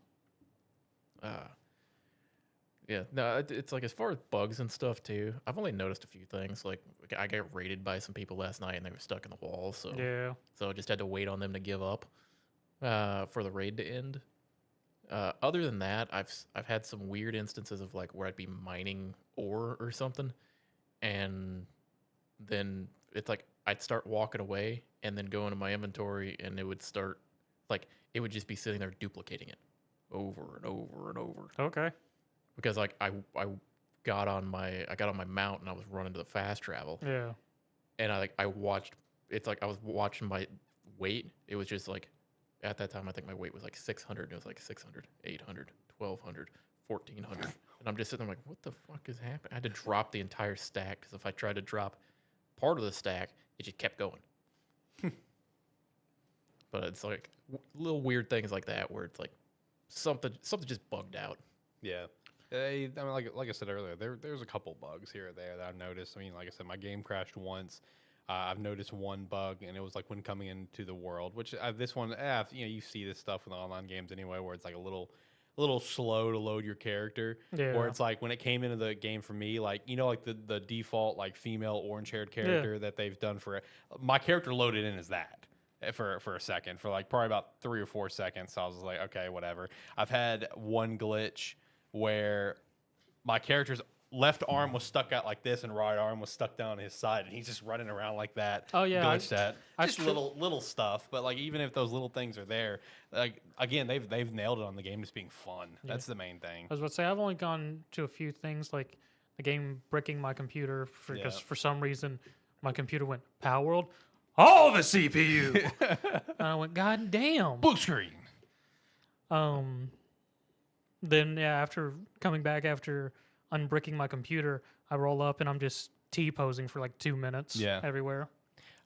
Yeah, no, it's like, as far as bugs and stuff too, I've only noticed a few things. Like, I got raided by some people last night and they were stuck in the wall, so I just had to wait on them to give up for the raid to end. Other than that, I've had some weird instances of like where I'd be mining ore or something, and then it's like I'd start walking away and then go into my inventory, and it would start it would just be sitting there duplicating it over and over and over. Okay. Because like I got on my mount and I was running to the fast travel, Yeah. and I watched. It's like I was watching my weight. It was just like, at that time I think my weight was like 600. It was like 600, 800, 1200, 1400, and I'm just sitting there like, what the fuck is happening? I had to drop the entire stack, because if I tried to drop part of the stack, it just kept going. But it's like little weird things like that where it's like something just bugged out. Yeah. I mean, like I said earlier, there's a couple bugs here or there that I've noticed. I mean, like I said, my game crashed once. I've noticed one bug, and it was like when coming into the world, which this one, you see this stuff with online games anyway, where it's like a little slow to load your character. Yeah. Or it's like when it came into the game for me, like like the default like female orange haired character that they've done for it. My character loaded in as that for a second, for like probably about 3 or 4 seconds. So I was like, okay, whatever. I've had one glitch where my character's left arm was stuck out like this and right arm was stuck down his side, and he's just running around like that. Oh, yeah, glitched that. I Just little stuff, but like even if those little things are there, like again, they've nailed it on the game just being fun. That's the main thing. I was about to say, I've only gone to a few things, like the game bricking my computer because for some reason my computer went Palworld, all the CPU. And I went, God damn. Blue screen. Then after coming back after unbricking my computer, I roll up and I'm just T-posing for like 2 minutes everywhere.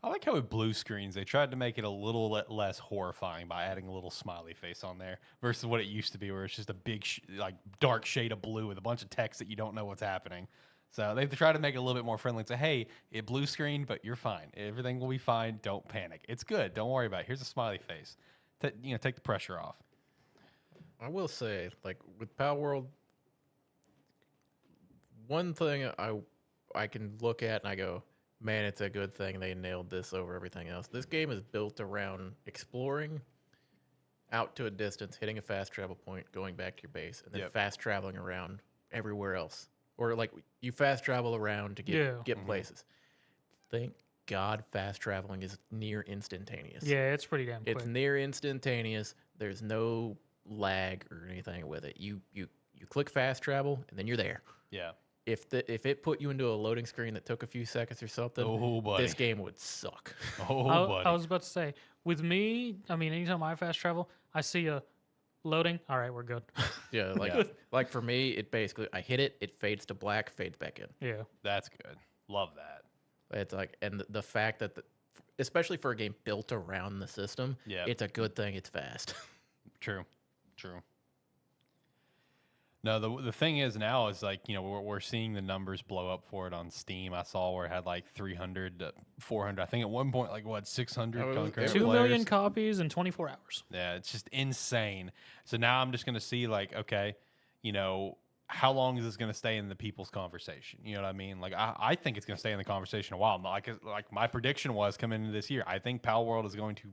I like how with blue screens, they tried to make it a little less horrifying by adding a little smiley face on there versus what it used to be, where it's just a big, like dark shade of blue with a bunch of text that you don't know what's happening. So they've tried to make it a little bit more friendly and say, hey, it blue screen, but you're fine. Everything will be fine. Don't panic. It's good. Don't worry about it. Here's a smiley face. Take the pressure off. I will say, like with Palworld, one thing I can look at and I go, man, it's a good thing they nailed this over everything else. This game is built around exploring out to a distance, hitting a fast travel point, going back to your base, and then fast traveling around everywhere else. Or like you fast travel around to get places. Thank God fast traveling is near instantaneous. Yeah, it's pretty damn quick. It's near instantaneous. There's no lag or anything with it. You click fast travel and then you're there. Yeah. If it put you into a loading screen that took a few seconds or something, this game would suck. I was about to say, with me, I mean, anytime I fast travel, I see a loading. All right, we're good. Yeah, like for me, it basically, I hit it, it fades to black, fades back in. Yeah. That's good. Love that. It's like, and the fact that, especially for a game built around the system, it's a good thing it's fast. True. No, the thing is now is like, we're seeing the numbers blow up for it on Steam. I saw where it had like 300, 400. I think at one point, like 600 concurrent players. 2 million copies in 24 hours. Yeah, it's just insane. So now I'm just going to see like, okay, how long is this going to stay in the people's conversation? You know what I mean? Like, I think it's going to stay in the conversation a while. Like my prediction was coming into this year, I think Palworld is going to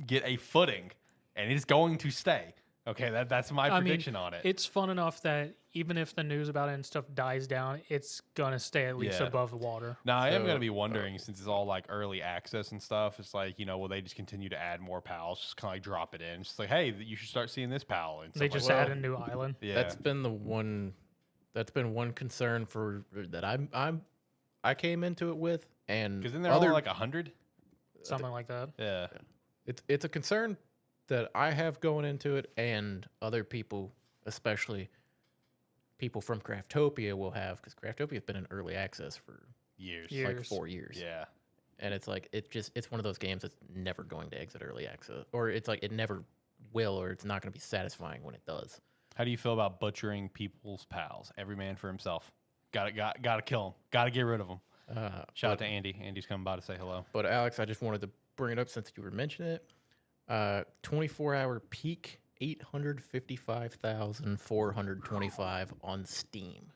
get a footing and it's going to stay. Okay, that's my prediction on it. It's fun enough that even if the news about it and stuff dies down, it's going to stay at least above the water. Now, I am going to be wondering, since it's all like early access and stuff, it's like, will they just continue to add more pals? Just kind of like drop it in. It's just like, hey, you should start seeing this pal. And they just add a new island. Yeah. That's been one concern for that I came into it with. And because then they're all like 100? Something like that. Yeah. It's a concern that I have going into it, and other people, especially people from Craftopia, will have, because Craftopia has been in early access for years, like 4 years. Yeah, and it's like it's one of those games that's never going to exit early access, or it's like it never will, or it's not going to be satisfying when it does. How do you feel about butchering people's pals? Every man for himself. Got to kill him. Got to get rid of him. Shout out to Andy. Andy's coming by to say hello. But Alex, I just wanted to bring it up since you were mentioning it. 24-hour peak, 855,425 on Steam.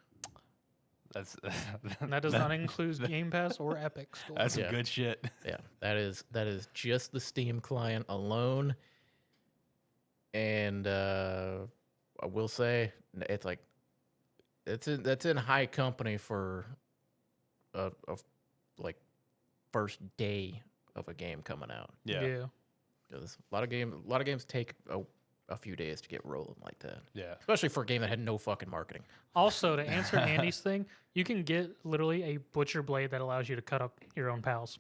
That does not include Game Pass or Epic Store. That's some good shit. Yeah, that is just the Steam client alone. And I will say it's like that's in high company for a like first day of a game coming out. Yeah. Because a lot of games take a few days to get rolling like that. Yeah. Especially for a game that had no fucking marketing. Also, to answer Andy's thing, you can get literally a butcher blade that allows you to cut up your own pals.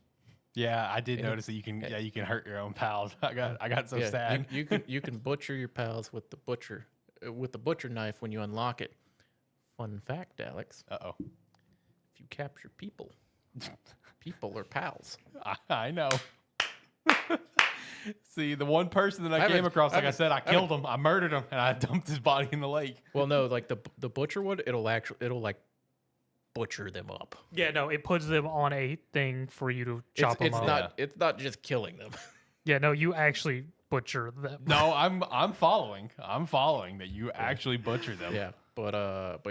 Yeah, I did notice that you can hurt your own pals. I got so sad. You can butcher your pals with the butcher knife when you unlock it. Fun fact, Alex. Uh-oh. If you capture people are pals. I know. See, the one person that I came across, like I said, I killed him, I murdered him, and I dumped his body in the lake. Well, no, like the butcher wood, it'll butcher them up. Yeah, no, it puts them on a thing for you to chop them It's up. not. It's not just killing them. Yeah, no, you actually butcher them. No, I'm following. I'm following that you actually butcher them. Yeah, but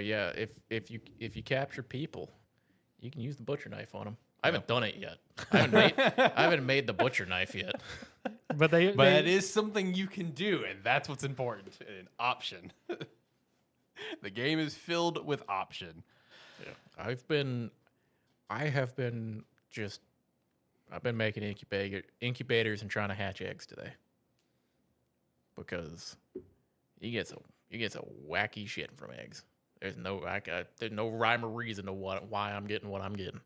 yeah, if you capture people, you can use the butcher knife on them. I haven't done it yet. I haven't made the butcher knife yet. But they But it is something you can do, and that's what's important. An option. The game is filled with option. Yeah, I've been making incubators and trying to hatch eggs today because you get some wacky shit from eggs. There's no rhyme or reason to why I'm getting what I'm getting.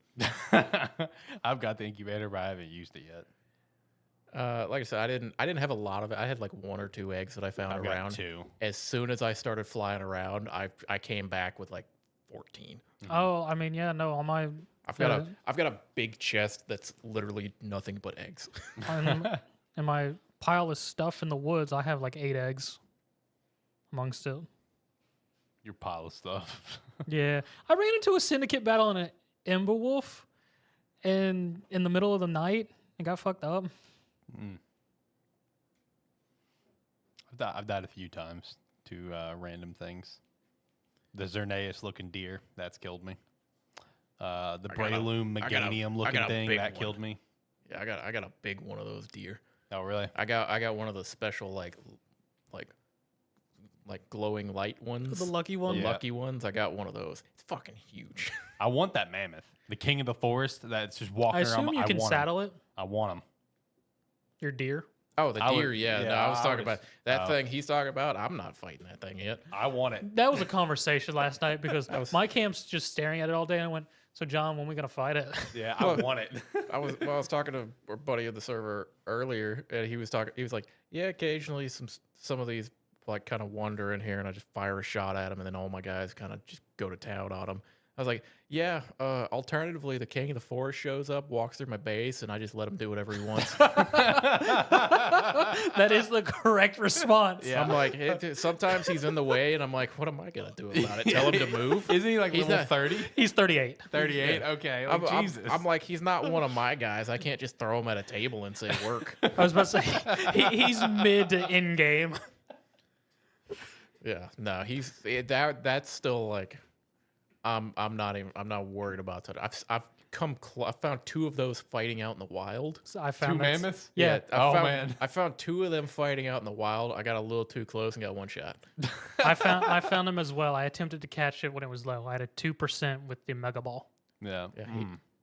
I've got the incubator, but I haven't used it yet. Like I said, I didn't have a lot of it. I had like 1 or 2 eggs that I found I've around. got 2. As soon as I started flying around, I came back with like 14. Oh, I mean, yeah, no, on my I've got a big chest that's literally nothing but eggs. in my pile of stuff in the woods, I have like 8 eggs amongst it. Your pile of stuff. Yeah, I ran into a syndicate battle in an Ember Wolf, and in the middle of the night, and got fucked up. I've died a few times to random things. The Xerneas looking deer, that's killed me. The Breloom Meganium looking thing, that killed me. Yeah, I got a big one of those deer. Oh, really? I got one of the special like glowing light ones. The lucky one. The Yeah. lucky ones. I got one of those. It's fucking huge. I want that mammoth. The king of the forest that's just walking I around. assume you can saddle it. I want him. Your deer. Oh, the I would- deer. Yeah, yeah, no, I was I talking was- about that oh. thing he's talking about. I'm not fighting that thing yet. I want it. That was a conversation last night because my camp's just staring at it all day, and I went, "So, John, when we gonna fight it?" Yeah, I want it. I was talking to our buddy of the server earlier, and he was like, yeah, occasionally some of these like kind of wander in here, and I just fire a shot at them, and then all my guys kind of just go to town on them. I was like, yeah. Alternatively, the king of the forest shows up, walks through my base, and I just let him do whatever he wants. That is the correct response. Yeah. I'm like, sometimes he's in the way, and I'm like, what am I gonna do about it? Tell him to move? Isn't he like He's level not- 30? He's 38. 38? Okay. Like, Jesus. I'm like, he's not one of my guys. I can't just throw him at a table and say work. I was about to say he's mid to in game. Yeah, no, that's still like, I'm not worried about that. I've I found 2 of those fighting out in the wild. So I 2 found that's- mammoths? Yeah. Man. I found 2 of them fighting out in the wild. I got a little too close and got 1 shot. I found him as well. I attempted to catch it when it was low. I had a 2% with the Mega Ball. Yeah. Yeah,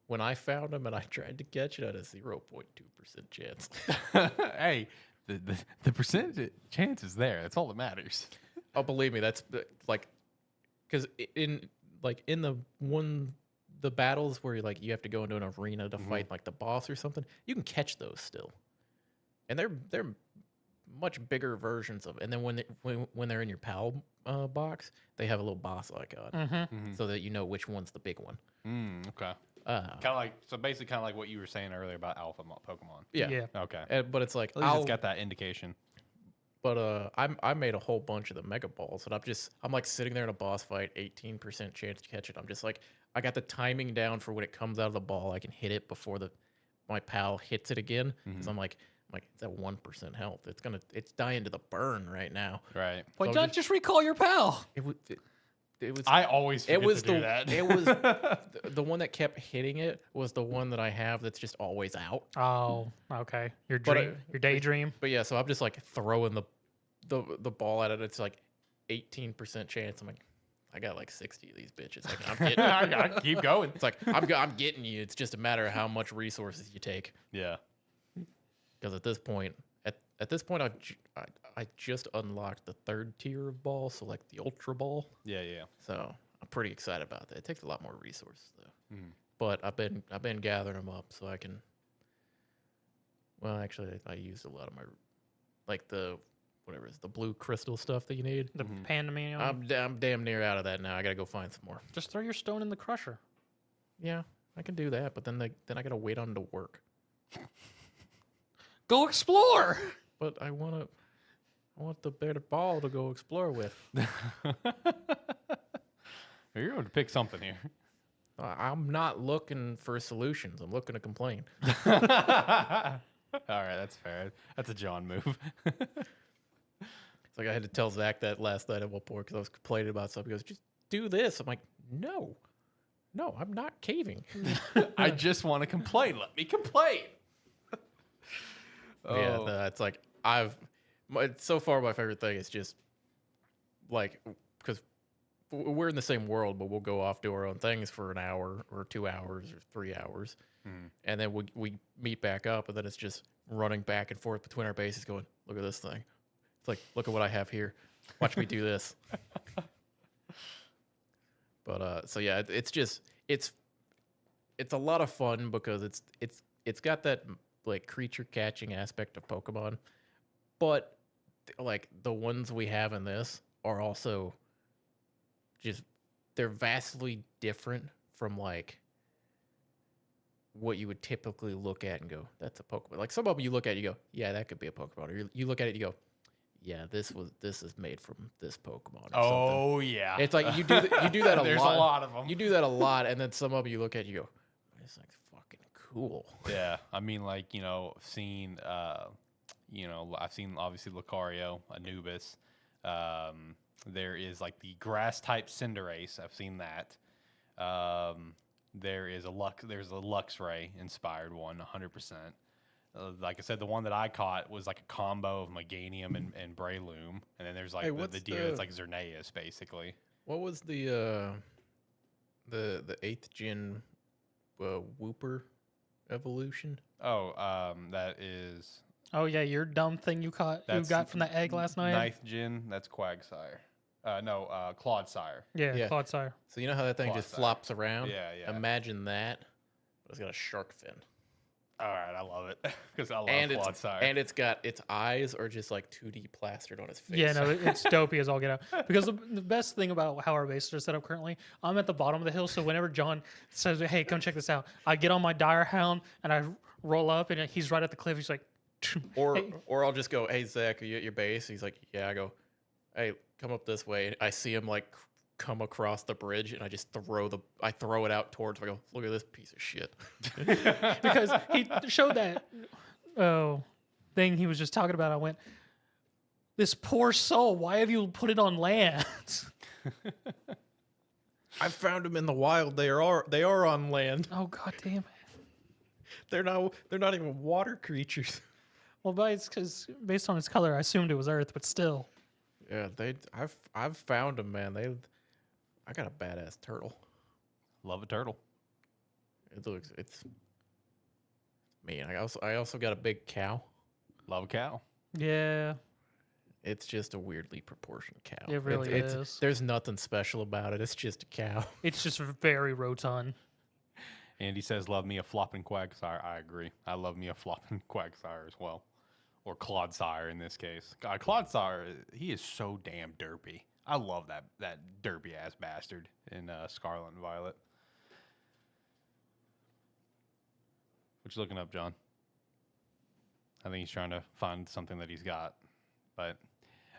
when I found him and I tried to catch it, I had a 0.2% chance. Hey, the percentage chance is there. That's all that matters. Oh, believe me, that's like, because in the battles where you have to go into an arena to fight like the boss or something, you can catch those still, and they're much bigger versions of it. And then when they're in your PAL box, they have a little boss icon, so that you know which one's the big one. Okay. Uh, Basically kind of like what you were saying earlier about alpha Pokemon. yeah. Okay. But it's like At least it's got that indication. But I made a whole bunch of the Mega Balls, and I'm like sitting there in a boss fight, 18% chance to catch it. I'm just like, I got the timing down for when it comes out of the ball. I can hit it before my pal hits it again. Because I'm like, it's at 1% health. It's dying to the burn right now. Right. Why So not just recall your pal? It was. I always forget It was to do that. It was the one that kept hitting it was the one that I have that's just always out. Oh, okay. Your But dream, your daydream. But yeah, so I'm just like throwing the ball at it. It's like 18% chance. I'm like, I got like 60 of these bitches. Like, I'm getting. I keep going. It's like I'm getting you. It's just a matter of how much resources you take. Yeah. Because at this point, I just unlocked the 3rd tier of ball, so like the Ultra Ball. Yeah, yeah. So I'm pretty excited about that. It takes a lot more resources though. But I've been gathering them up so I can. Well, actually, I used a lot of my, like the blue crystal stuff that you need. The Pandemonium. I'm damn near out of that now. I gotta go find some more. Just throw your stone in the crusher. Yeah, I can do that, but then I gotta wait on it to work. Go explore. But I want the better ball to go explore with. You're going to pick something here. I'm not looking for solutions. I'm looking to complain. All right, that's fair. That's a John move. It's like I had to tell Zach that last night at one point because I was complaining about something. He goes, just do this. I'm like, no, I'm not caving. I just want to complain. Let me complain. Yeah, it's like so far my favorite thing is just like, because we're in the same world, but we'll go off, do our own things for an hour or 2 hours or 3 hours. And then we meet back up, and then it's just running back and forth between our bases going, look at this thing. It's like, look at what I have here. Watch me do this. But so yeah, it's a lot of fun because it's got that like creature catching aspect of Pokemon, but like the ones we have in this are also just, they're vastly different from like what you would typically look at and go, that's a Pokemon. Like some of them you look at, you go, yeah, that could be a Pokemon. Or you look at it, you go, yeah, this is made from this Pokemon. Or Oh something. yeah, It's like you do that a lot. There's a lot of them. You do that a lot, and then some of them you look at, you go, it's like fucking cool. Yeah, I mean, like, I've seen obviously Lucario, Anubis. There is like the grass type Cinderace. I've seen that. There's a Luxray inspired one, 100%. Like I said, the one that I caught was like a combo of Meganium and Breloom, and then there's like the deer that's like Xerneas, basically. What was the 8th gen Wooper evolution? Oh, that is. Oh yeah, your dumb thing you got from the egg last night. 9th gen. That's Quagsire. Clodsire. Yeah, Clodsire. So you know how that thing just Clodsire. flops around? Yeah. Imagine that, but it's got a shark fin. All right, I love it because I love Clodsire. And it's got its eyes are just like 2D plastered on his face. Yeah, no, it's dopey as all get out. Because the best thing about how our bases are set up currently, I'm at the bottom of the hill, so whenever John says, hey, come check this out, I get on my Dire Hound and I roll up and he's right at the cliff. He's like, or hey. or I'll just go, hey Zach, are you at your base? He's like, yeah. I go, hey, come up this way. I see him like come across the bridge, and I just throw it out towards him. I go, look at this piece of shit. Because he showed that thing he was just talking about. I went, this poor soul, why have you put it on land? I found them in the wild. They are on land. Oh god damn it. They're not even water creatures. Well, because based on its color, I assumed it was Earth, but still. Yeah, I've found them, man. I got a badass turtle. Love a turtle. It's man. I also got a big cow. Love a cow. Yeah. It's just a weirdly proportioned cow. It really is. There's nothing special about it. It's just a cow. It's just very rotund. Andy says, love me a flopping Quagsire. I agree. I love me a flopping Quagsire as well. Or Clodsire in this case. God, Clodsire, he is so damn derpy. I love that derpy ass bastard in Scarlet and Violet. What you looking up, John? I think he's trying to find something that he's got. But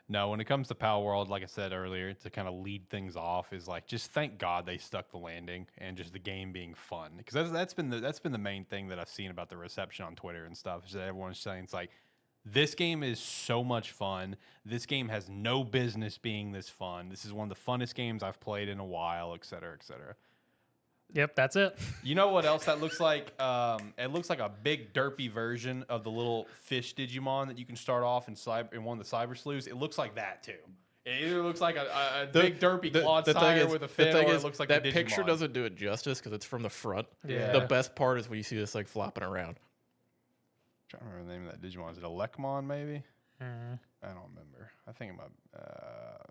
no, when it comes to Palworld, like I said earlier, to kind of lead things off is like, just thank God they stuck the landing and just the game being fun. Because that's been the main thing that I've seen about the reception on Twitter and stuff, is that everyone's saying it's like, this game is so much fun. This game has no business being this fun. This is one of the funnest games I've played in a while, et cetera, et cetera. Yep, that's it. You know what else that looks like? It looks like a big derpy version of the little fish Digimon that you can start off in one of the Cyber Sleuths. It looks like that too. It either looks like a big derpy Clodsire with a fin, or it looks like that the Digimon. picture doesn't do it justice because it's from the front. Yeah. The best part is when you see this like flopping around. I'm trying to remember the name of that Digimon. Is it a Lekmon maybe? Mm. I don't remember. I think it might.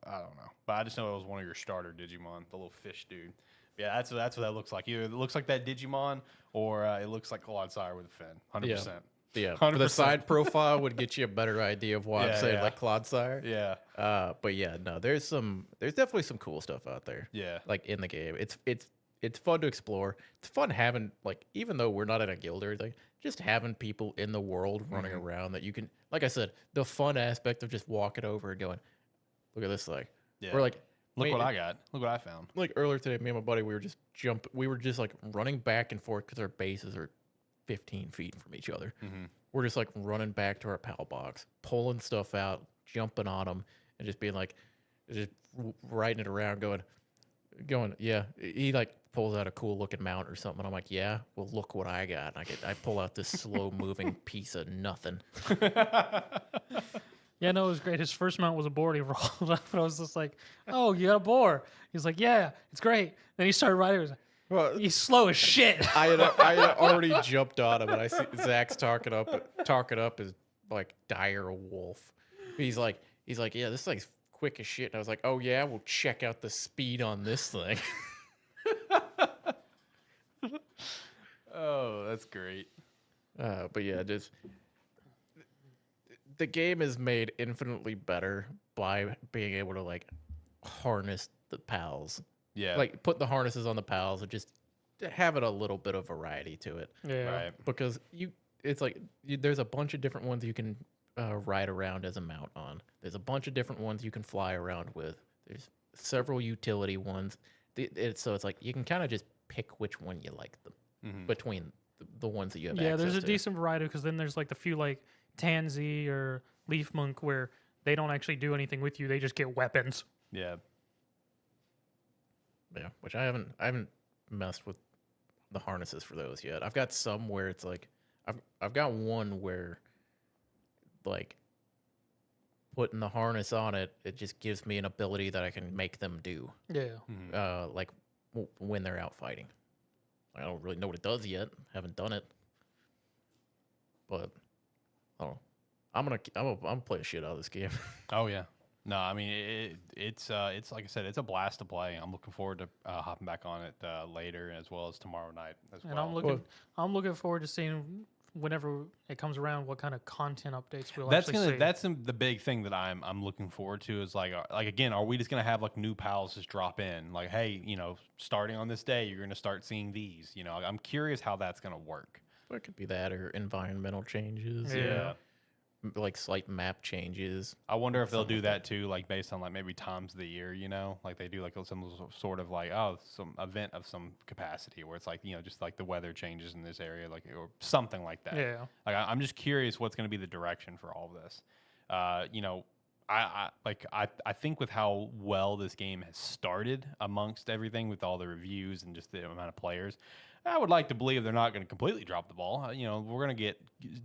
I don't know. But I just know it was one of your starter Digimon, the little fish dude. Yeah, that's what that looks like. Either it looks like that Digimon, or it looks like Clodsire with a fin. 100%. Yeah, 100%. the side profile would get you a better idea of why I'm saying like Clodsire. Yeah. But yeah, no, there's definitely some cool stuff out there. Yeah. Like in the game, it's fun to explore. It's fun having like, even though we're not in a guild or anything, just having people in the world running around that you can, like I said, the fun aspect of just walking over and going, look at this thing. Yeah. Or like Look what I got. Look what I found. Like earlier today, me and my buddy, we were just like running back and forth because our bases are 15 feet from each other. Mm-hmm. We're just like running back to our PAL box, pulling stuff out, jumping on them, and just being like, just riding it around, going, yeah. He like pulls out a cool looking mount or something. I'm like, yeah, well, look what I got. And I pull out this slow moving piece of nothing. Yeah, no, it was great. His first mount was a board. He rolled up, and I was just like, "Oh, you got a board?" He's like, "Yeah, it's great." Then he started riding. He was like, Well, he's slow as shit. I had already jumped on him, and I see Zach's talking up as like dire wolf. He's like, yeah, this thing's quick as shit. And I was like, oh yeah, we'll check out the speed on this thing. Oh, that's great. But yeah, just the game is made infinitely better by being able to like harness the pals. Yeah. Like put the harnesses on the pals and just have it a little bit of variety to it. Yeah. Right. Because there's a bunch of different ones you can ride around as a mount on. There's a bunch of different ones you can fly around with. There's several utility ones. So it's like you can kind of just pick which one you like between the ones that you have Yeah, access there's a to. decent variety because then there's like the few like Tansy or Leaf Monk where they don't actually do anything with you. They just get weapons. Yeah. Yeah, which I haven't messed with the harnesses for those yet. I've got some where it's like I've got one where like putting the harness on it just gives me an ability that I can make them do. Yeah. Like when they're out fighting. I don't really know what it does yet. Haven't done it. But I don't know. I'm gonna play a shit out of this game. Oh yeah. No, I mean it's like I said, it's a blast to play. I'm looking forward to hopping back on it later as well as tomorrow night as And well. I'm looking forward to seeing whenever it comes around what kind of content updates we'll That's actually see. that's the big thing that I'm looking forward to is like again, are we just gonna have like new pals just drop in like, hey, starting on this day you're gonna start seeing these. I'm curious how that's gonna work. Well, it could be that or environmental changes. Yeah. Like slight map changes. I wonder if they'll do that too, like based on like maybe times of the year, like they do like some sort of like some event of some capacity where it's like just like the weather changes in this area, like or something like that. Yeah. Like I'm just curious what's going to be the direction for all of this. I think with how well this game has started amongst everything with all the reviews and just the amount of players, I would like to believe they're not going to completely drop the ball. We're going to get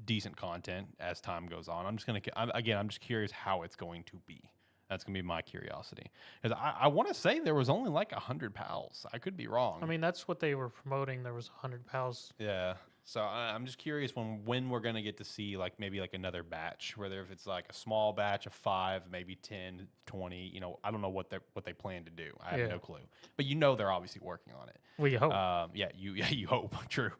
decent content as time goes on. I'm just curious how it's going to be. That's going to be my curiosity. Because I want to say there was only like 100 pals. I could be wrong. I mean, that's what they were promoting. There was 100 pals. Yeah. So I'm just curious when we're going to get to see like maybe like another batch, whether if it's like a small batch of 5, maybe 10, 20, I don't know what they plan to do. I have no clue. But they're obviously working on it. Well, you hope. You hope. True.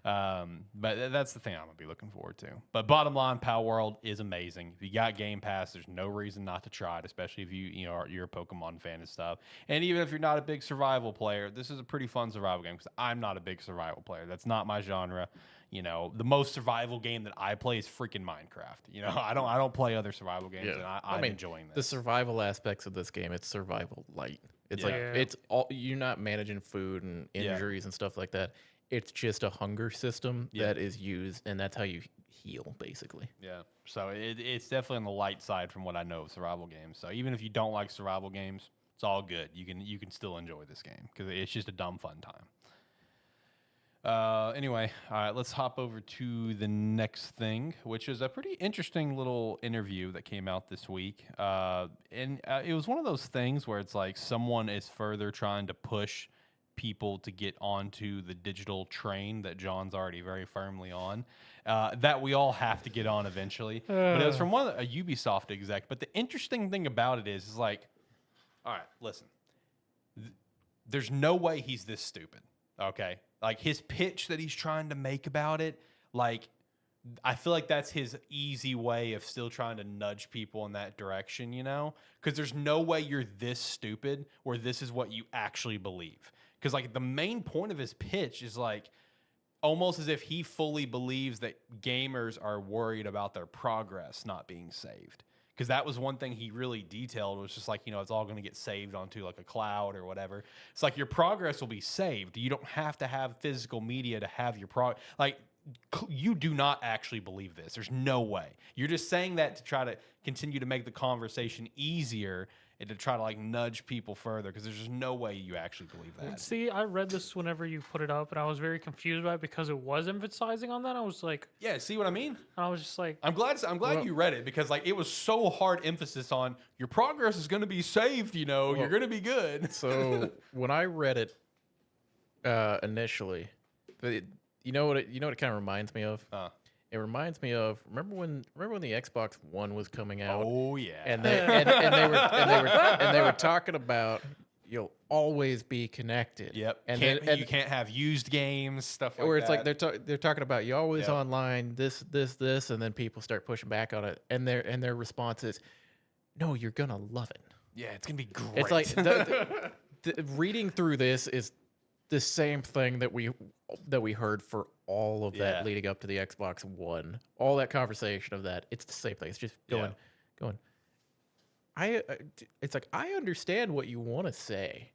But that's the thing I'm going to be looking forward to. But bottom line, Palworld is amazing. If you got Game Pass, there's no reason not to try it, especially if you're a Pokemon fan and stuff. And even if you're not a big survival player, this is a pretty fun survival game because I'm not a big survival player. That's not my genre. The most survival game that I play is freaking Minecraft. I don't play other survival games, and I'm enjoying this. The survival aspects of this game, it's survival light. It's like it's all you're not managing food and injuries and stuff like that. It's just a hunger system that is used, and that's how you heal, basically. Yeah. So it's definitely on the light side from what I know of survival games. So even if you don't like survival games, it's all good. You can still enjoy this game because it's just a dumb fun time. Anyway, all right, let's hop over to the next thing, which is a pretty interesting little interview that came out this week. And it was one of those things where it's like someone is further trying to push people to get onto the digital train that John's already very firmly on, that we all have to get on eventually. But it was from a Ubisoft exec. But the interesting thing about it is like, all right, listen, there's no way he's this stupid, okay? Like his pitch that he's trying to make about it, like I feel like that's his easy way of still trying to nudge people in that direction, Because there's no way you're this stupid where this is what you actually believe. Because like the main point of his pitch is like almost as if he fully believes that gamers are worried about their progress not being saved. because that was one thing he really detailed, was just like, it's all going to get saved onto like a cloud or whatever. It's like your progress will be saved. You don't have to have physical media to have your like, you do not actually believe this. There's no way. You're just saying that to try to continue to make the conversation easier and to try to like nudge people further, because there's just no way you actually believe that. See, I read this whenever you put it up, and I was very confused by it because it was emphasizing on that. I was like, yeah, see what I mean? I was just like, I'm glad you read it, because like it was so hard emphasis on your progress is going to be saved. You're going to be good. So when I read it initially, you know what it kind of reminds me of? It reminds me of remember when the Xbox One was coming out? Oh yeah, and they were talking about you'll always be connected. Yep. And you can't have used games, stuff like that. Or it's like they're talking about you always online, this, and then people start pushing back on it, and their response is, no, you're gonna love it. Yeah, it's gonna be great. It's like reading through this is the same thing that we heard for all of that leading up to the Xbox One. All that conversation of that, it's the same thing. It's just going. It's like, I understand what you want to say.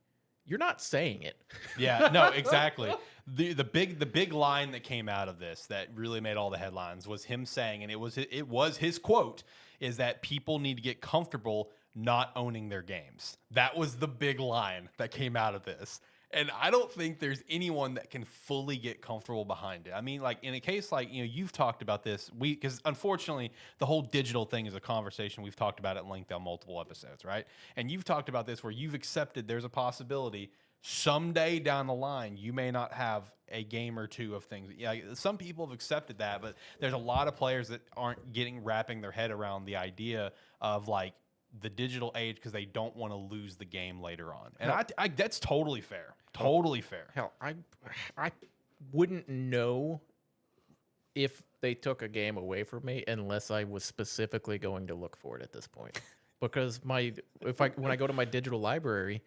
You're not saying it. Yeah, no, exactly. The big line that came out of this that really made all the headlines was him saying, and it was his quote, is that people need to get comfortable not owning their games. That was the big line that came out of this. And I don't think there's anyone that can fully get comfortable behind it. I mean, like in a case like, you've talked about this, because unfortunately the whole digital thing is a conversation we've talked about at length on multiple episodes, right? And you've talked about this where you've accepted there's a possibility someday down the line you may not have a game or two of things. Yeah, some people have accepted that, but there's a lot of players that aren't wrapping their head around the idea of like the digital age, because they don't want to lose the game later on. And I that's totally fair. Totally fair. Hell, I wouldn't know if they took a game away from me unless I was specifically going to look for it at this point. Because when I go to my digital library,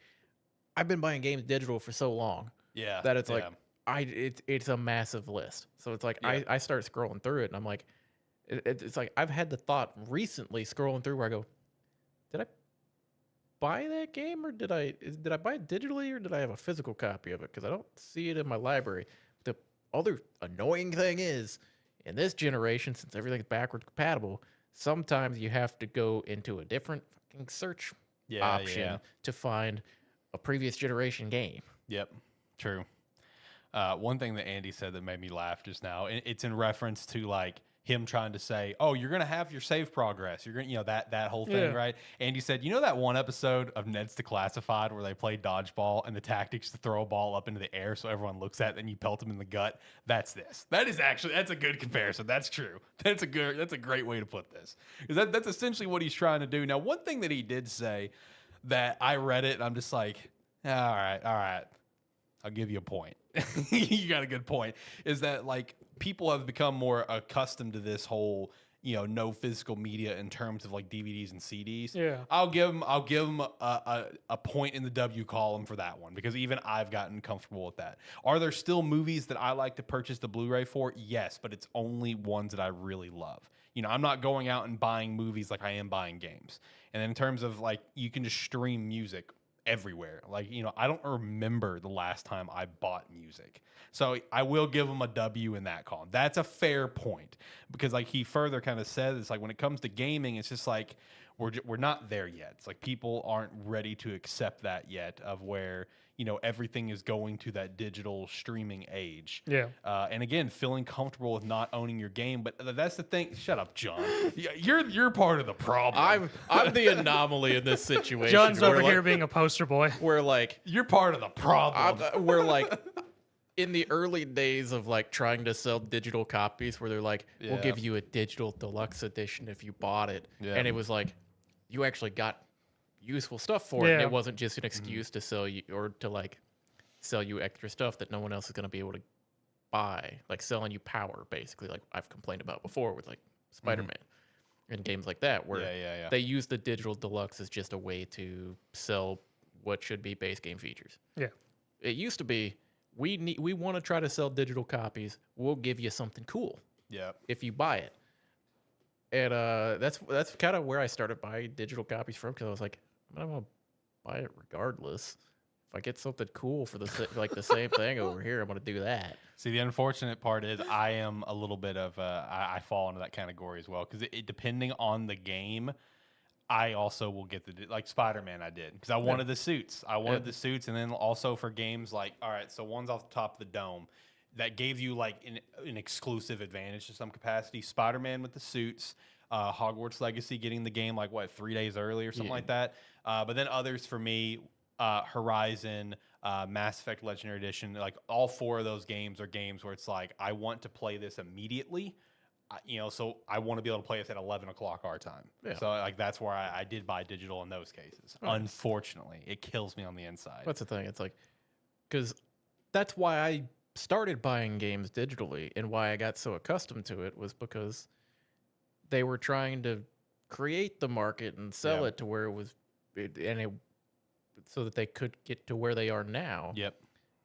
I've been buying games digital for so long that it's like it's a massive list. So it's like I start scrolling through it, and I'm like, it's like I've had the thought recently scrolling through where I go, did I buy that game, or did I buy it digitally, or did I have a physical copy of it? Because I don't see it in my library. The other annoying thing is, in this generation, since everything's backward compatible, sometimes you have to go into a different fucking search option to find a previous generation game. Yep, true. One thing that Andy said that made me laugh just now, it's in reference to like him trying to say, oh, you're going to have your save progress. You're going to, that whole thing, right? And you said, that one episode of Ned's Declassified where they play dodgeball and the tactics to throw a ball up into the air so everyone looks at it and you pelt them in the gut? That's this. That's a good comparison. That's true. That's a great way to put this. Because that's essentially what he's trying to do. Now, one thing that he did say that I read it and I'm just like, all right. I'll give you a point. You got a good point. Is that like people have become more accustomed to this whole, no physical media in terms of like DVDs and CDs. Yeah. I'll give them a point in the W column for that one, because even I've gotten comfortable with that. Are there still movies that I like to purchase the Blu-ray for? Yes, but it's only ones that I really love. I'm not going out and buying movies like I am buying games. And then in terms of like, you can just stream music everywhere. Like, I don't remember the last time I bought music. So I will give him a W in that column. That's a fair point, because like he further kind of says, it's like when it comes to gaming, it's just like we're not there yet. It's like people aren't ready to accept that yet, of where everything is going to that digital streaming age. Yeah. And again, feeling comfortable with not owning your game. But that's the thing. Shut up, John. You're part of the problem. I'm the anomaly in this situation. John's over here being a poster boy. We're like, you're part of the problem. We're like, in the early days of like trying to sell digital copies, where they're like, we'll give you a digital deluxe edition if you bought it. Yeah. And it was like, you actually got useful stuff for it. And it wasn't just an excuse to sell you, or to like sell you extra stuff that no one else is going to be able to buy, like selling you power, basically, like I've complained about before with like Spider-Man and games like that, where they use the digital deluxe as just a way to sell what should be base game features. Yeah, it used to be, we want to try to sell digital copies, we'll give you something cool if you buy it. And that's kind of where I started buying digital copies from, because I was like, I'm gonna buy it regardless. If I get something cool for the same thing over here, I'm gonna do that. See, the unfortunate part is I am a little bit of I fall into that category as well, because it depending on the game, I also will get like Spider-Man I did, because I wanted the suits. I wanted the suits, and then also for games like, all right, so one's off the top of the dome that gave you like an exclusive advantage to some capacity. Spider-Man with the suits, Hogwarts Legacy getting the game like 3 days early or something like that. But then others for me, Horizon, Mass Effect Legendary Edition, like all 4 of those games are games where it's like, I want to play this immediately. So I want to be able to play this at 11 o'clock our time. Yeah. So like that's where I did buy digital in those cases. Right. Unfortunately, it kills me on the inside. That's the thing. It's like, because that's why I started buying games digitally, and why I got so accustomed to it was because they were trying to create the market and sell it to where it was, so that they could get to where they are now. Yep.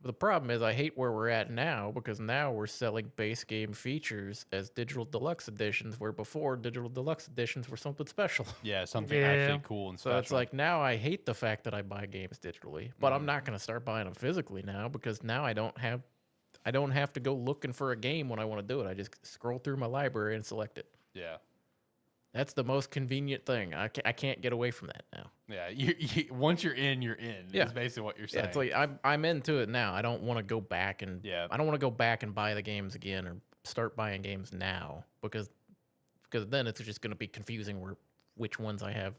But the problem is I hate where we're at now, because now we're selling base game features as digital deluxe editions, where before digital deluxe editions were something special. Yeah, something actually cool and special. So it's like, now I hate the fact that I buy games digitally, but I'm not going to start buying them physically now, because now I don't have to go looking for a game when I want to do it. I just scroll through my library and select it. Yeah. That's the most convenient thing. I can't get away from that now. Yeah, once you're in, you're in. Yeah. Is basically what you're saying. Yeah, it's like I'm into it now. I don't want to go back and I don't want to go back and buy the games again, or start buying games now, because then it's just going to be confusing which ones I have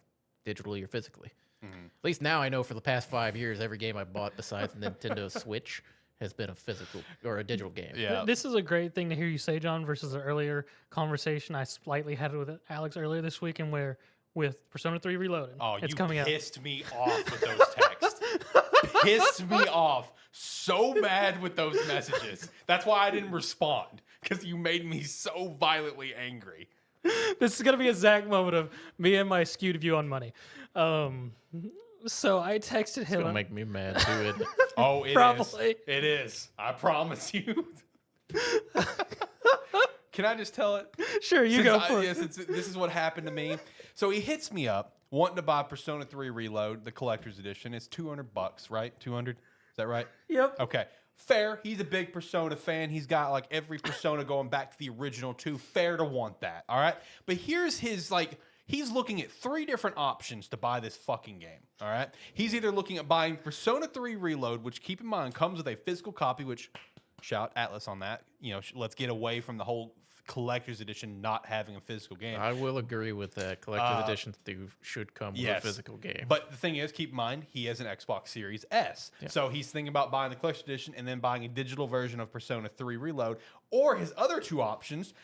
digitally or physically. Mm-hmm. At least now I know for the past 5 years, every game I bought besides Nintendo Switch has been a physical or a digital game. Yeah. This is a great thing to hear you say, John, versus an earlier conversation I slightly had with Alex earlier this week, and where with Persona 3 Reloaded. Oh, it's you coming pissed me off with those texts. Pissed me off so bad with those messages. That's why I didn't respond, because you made me so violently angry. This is going to be a Zach moment of me and my skewed view on money. So I texted him. It's gonna make me mad too. Oh, it Probably. is. It is. I promise you. Can I just tell it? Sure, you go for it. Yes, this is what happened to me. So he hits me up wanting to buy Persona 3 Reload, the collector's edition. It's $200, right? 200? Is that right? Yep. Okay. Fair. He's a big Persona fan. He's got like every Persona going back to the original 2. Fair to want that. All right. But here's his he's looking at 3 different options to buy this fucking game, all right? He's either looking at buying Persona 3 Reload, which, keep in mind, comes with a physical copy, which, shout Atlas on that. Let's get away from the whole collector's edition not having a physical game. I will agree with that. Collector's editions should come with a physical game. But the thing is, keep in mind, he has an Xbox Series S. Yeah. So he's thinking about buying the collector's edition and then buying a digital version of Persona 3 Reload. Or his other 2 options,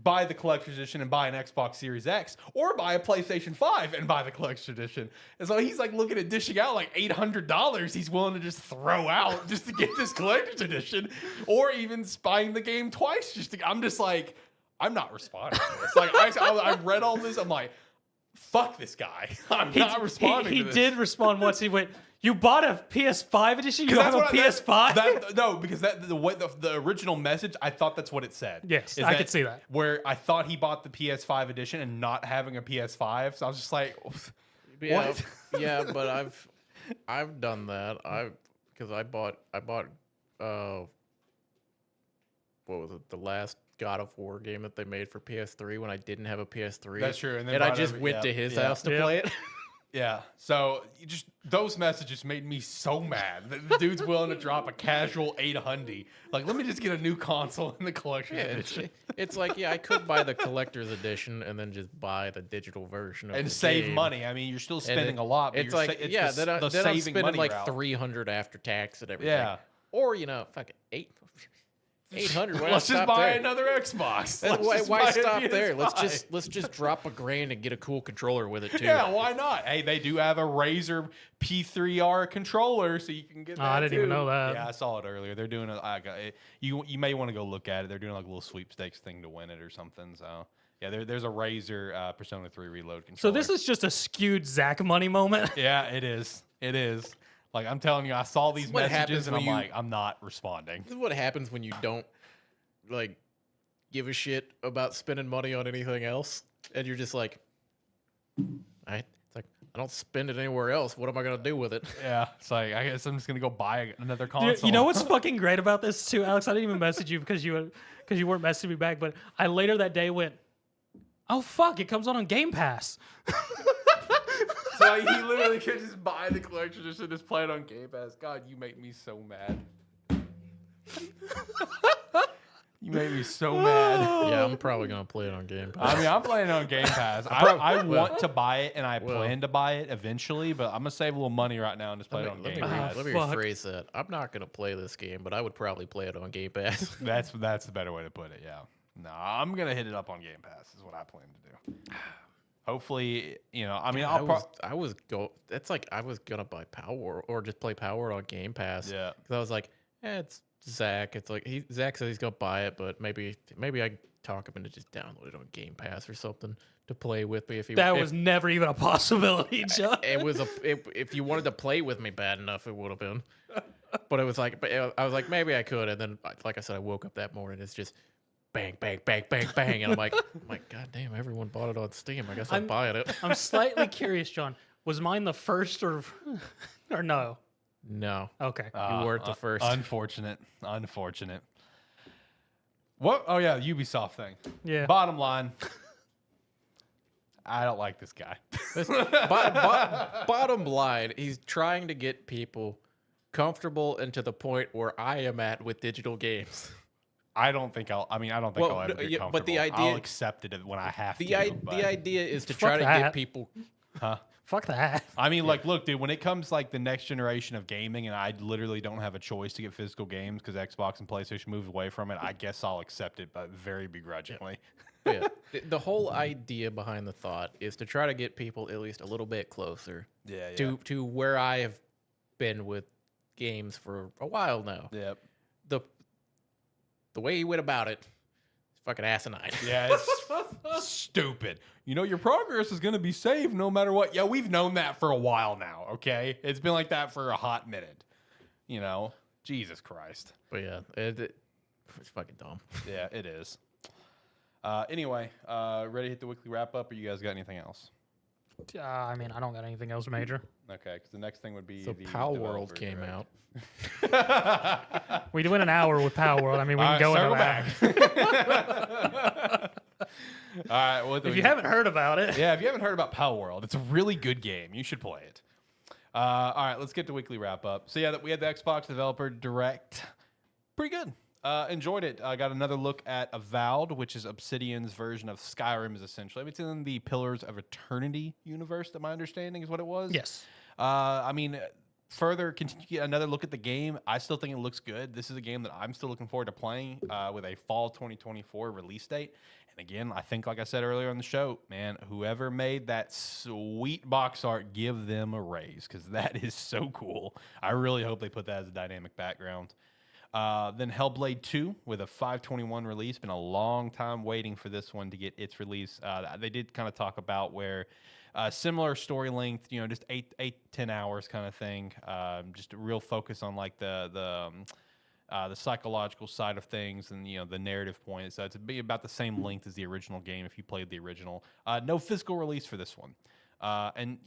buy the collector's edition and buy an Xbox Series X, or buy a PlayStation 5 and buy the collector's edition. And so he's like looking at dishing out like $800 he's willing to just throw out just to get this collector's edition, or even buying the game twice. I'm just like, I'm not responding to this. Like I read all this, I'm like, fuck this guy. I'm not responding to this. He did respond once. He went, "You bought a PS5 edition? You have a PS5?" No, because the original message, I thought that's what it said. Yes, I could see that. Where I thought he bought the PS5 edition and not having a PS5, so I was just like, what? Yeah, but I've done that. Because I bought what was it? The last God of War game that they made for PS3 when I didn't have a PS3. That's true. And I just went to his house to play it. Yeah. So those messages made me so mad that the dude's willing to drop a casual $800. Like, let me just get a new console in the collection edition. It's like, I could buy the collector's edition and then just buy the digital version of and the save game. money. I mean, you're still spending a lot. But It's like, then I'm spending like $300 after tax and everything. Yeah. Or fuck it, $800. Let's just buy another Xbox. Why stop there? Let's just drop $1,000 and get a cool controller with it too. Yeah, why not? Hey, they do have a Razer P3R controller, so you can get that. I didn't even know that. Yeah, I saw it earlier. They're doing you may want to go look at it. They're doing like a little sweepstakes thing to win it or something. So yeah, there's a Razer Persona 3 Reload controller. So this is just a skewed Zach money moment. Yeah, it is. It is. Like, I'm telling you, I saw these messages and I'm like, I'm not responding. This is what happens when you don't, give a shit about spending money on anything else. and you're just like, it's like I don't spend it anywhere else. What am I gonna do with it? Yeah, it's like I guess I'm just gonna go buy another Dude, console. you know what's fucking great about this too, Alex? I didn't even message you because you weren't messaging me back. But I later that day went, oh fuck, it comes on Game Pass. So he literally could just buy the collection just and just play it on Game Pass. God, you make me so mad. You made me so mad. Yeah, I'm probably gonna play it on Game Pass. I mean, I'm playing it on Game Pass. I want to buy it, and I plan to buy it eventually, but I'm gonna save a little money right now and just play it on Game Pass. Let me rephrase that. I'm not gonna play this game, but I would probably play it on Game Pass. That's the better way to put it. Yeah. No, I'm gonna hit it up on Game Pass. Is what I plan to do. Hopefully, I mean, I was gonna buy Palworld or just play Palworld on Game Pass. Yeah. Because I was like, it's Zach. It's like Zach says he's gonna buy it, but maybe I talk him into just download it on Game Pass or something to play with me. That was never even a possibility, John. If you wanted to play with me bad enough, it would have been. But I was like, maybe I could, and then like I said, I woke up that morning. It's just bang, bang, bang, bang, bang, and I'm like, God damn, everyone bought it on Steam. I guess I'm buying it. I'm slightly curious, John. Was mine the first or no? No. Okay. You weren't the first. Unfortunate. What? Oh yeah, Ubisoft thing. Yeah. Bottom line, I don't like this guy. Bottom line, he's trying to get people comfortable and to the point where I am at with digital games. I don't think I'll ever get comfortable. But the idea, I'll accept it when I have to. The idea is to Fuck try to that. get people. Huh? Fuck that. I mean, like, look, dude, when it comes like the next generation of gaming and I literally don't have a choice to get physical games because Xbox and PlayStation moved away from it, I guess I'll accept it, but very begrudgingly. Yeah. The whole idea behind the thought is to try to get people at least a little bit closer to where I have been with games for a while now. Yep. The way he went about it is fucking asinine. Yeah, it's stupid. Your progress is going to be saved no matter what. Yeah, we've known that for a while now, okay? It's been like that for a hot minute. Jesus Christ. But yeah, it's fucking dumb. Yeah, it is. Anyway, ready to hit the weekly wrap up, or you guys got anything else? I mean, I don't got anything else major. Okay, because the next thing would be So the Palworld came direct. out. We went an hour with Palworld. I mean, we can go into that. All right. Well, if you haven't heard about it. Yeah, if you haven't heard about Palworld, it's a really good game. You should play it. All right, let's get to weekly wrap up. So yeah, we had the Xbox Developer Direct. Pretty good. Enjoyed it. I got another look at Avowed, which is Obsidian's version of Skyrim, is essentially. It's in the Pillars of Eternity universe, to my understanding, is what it was. Yes. I mean, further continue to get another look at the game. I still think it looks good. This is a game that I'm still looking forward to playing with a fall 2024 release date. And again, I think, like I said earlier on the show, man, whoever made that sweet box art, give them a raise, because that is so cool. I really hope they put that as a dynamic background. Then Hellblade 2 with a 5/21 release. Been a long time waiting for this one to get its release. They did kind of talk about where similar story length, just 8-10 hours kind of thing. Just a real focus on like the psychological side of things and the narrative point. So it's be about the same length as the original game if you played the original. No physical release for this one. And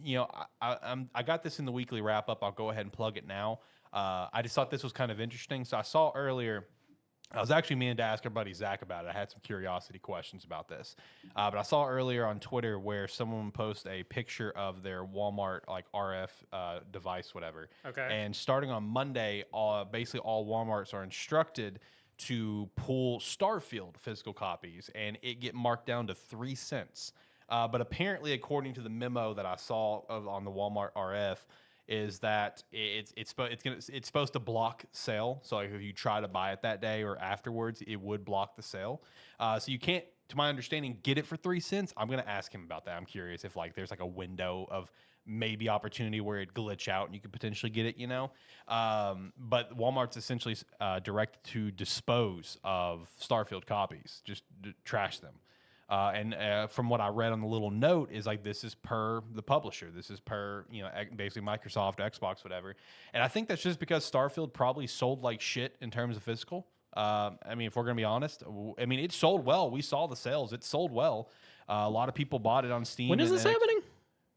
I got this in the weekly wrap up. I'll go ahead and plug it now. I just thought this was kind of interesting. So I saw earlier, I was actually meaning to ask our buddy Zach about it. I had some curiosity questions about this. But I saw earlier on Twitter where someone posted a picture of their Walmart like RF device, whatever. Okay. And starting on Monday, basically all Walmarts are instructed to pull Starfield physical copies, and it get marked down to 3 cents. But apparently, according to the memo that I saw on the Walmart RF, is that it's supposed to block sale. So like if you try to buy it that day or afterwards, it would block the sale. So you can't, to my understanding, get it for 3 cents. I'm gonna ask him about that. I'm curious if like there's like a window of maybe opportunity where it glitch out and you could potentially get it. But Walmart's essentially directed to dispose of Starfield copies, just trash them. And from what I read on the little note is like this is per the publisher. This is per basically Microsoft, Xbox, whatever. And I think that's just because Starfield probably sold like shit in terms of physical. I mean, if we're gonna be honest, I mean it sold well. We saw the sales; it sold well. A lot of people bought it on Steam. When is this happening?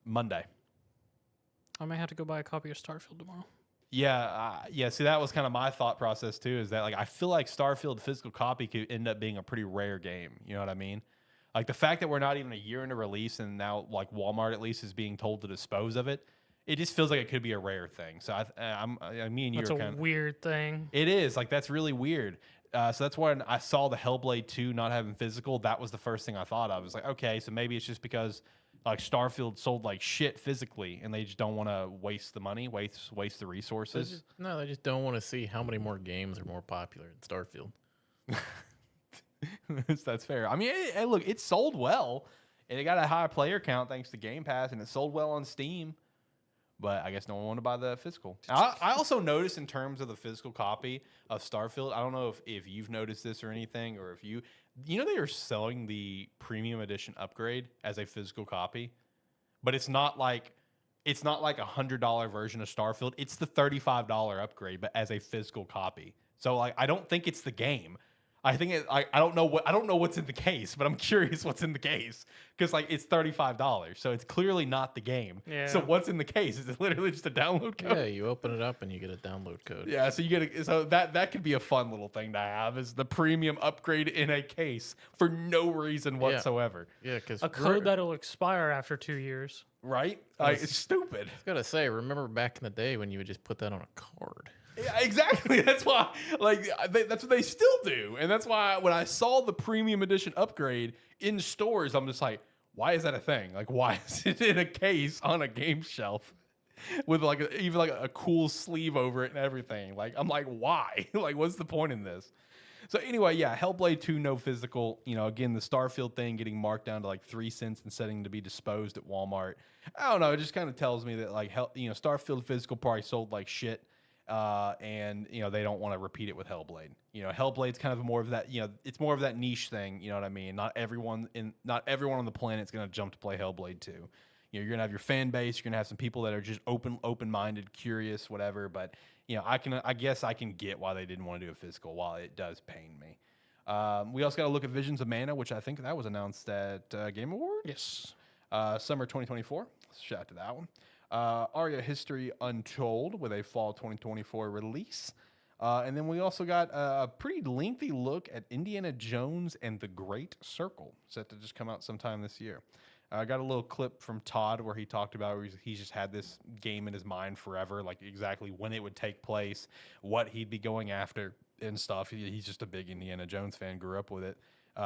Monday. I may have to go buy a copy of Starfield tomorrow. Yeah. See, that was kind of my thought process too. Is that like I feel like Starfield physical copy could end up being a pretty rare game. You know what I mean? Like the fact that we're not even a year into release and now like Walmart at least is being told to dispose of it. It just feels like it could be a rare thing. So me and you That's are a kind of weird thing. It is like that's really weird. So that's when I saw the Hellblade 2 not having physical. That was the first thing I thought of. I was like, okay, so maybe it's just because like Starfield sold like shit physically, and they just don't want to waste the money, waste the resources. They just don't want to see how many more games are more popular than Starfield. That's fair. I mean, look, it sold well, and it got a high player count thanks to Game Pass, and it sold well on Steam. But I guess no one wanted to buy the physical. I also noticed in terms of the physical copy of Starfield, I don't know if you've noticed this or anything, or if you know they are selling the premium edition upgrade as a physical copy, but it's not like $100 version of Starfield. It's the $35 upgrade, but as a physical copy. So like I don't think it's the game. I think I don't know what's in the case, but I'm curious what's in the case because like it's $35, so it's clearly not the game. Yeah. So what's in the case? Is it literally just a download code? Yeah, you open it up and you get a download code. Yeah, so that could be a fun little thing to have is the premium upgrade in a case for no reason whatsoever. Yeah, because A code that'll expire after 2 years. Right? Like, it's stupid. I was gonna say, remember back in the day when you would just put that on a card? Yeah, exactly. That's why, like, that's what they still do, and that's why when I saw the premium edition upgrade in stores, I'm just like, why is that a thing? Like, why is it in a case on a game shelf with like even a cool sleeve over it and everything? Like, I'm like, why? Like, what's the point in this? So anyway, yeah, Hellblade 2 no physical. You know, again, the Starfield thing getting marked down to like 3 cents and setting to be disposed at Walmart. I don't know. It just kind of tells me that like Starfield physical probably sold like shit. And they don't want to repeat it with Hellblade. Hellblade's kind of more of that. It's more of that niche thing. You know what I mean? Not everyone on the planet is going to jump to play Hellblade 2. You're going to have your fan base. You're going to have some people that are just open-minded, curious, whatever. But I guess I can get why they didn't want to do a physical. While it does pain me. We also got to look at Visions of Mana, which I think that was announced at Game Awards. Yes. Summer 2024. Shout out to that one. Aria History Untold with a fall 2024 release. And then we also got a pretty lengthy look at Indiana Jones and the Great Circle, set to just come out sometime this year. I got a little clip from Todd where he talked about he's just had this game in his mind forever, like exactly when it would take place, what he'd be going after and stuff. He's just a big Indiana Jones fan, grew up with it.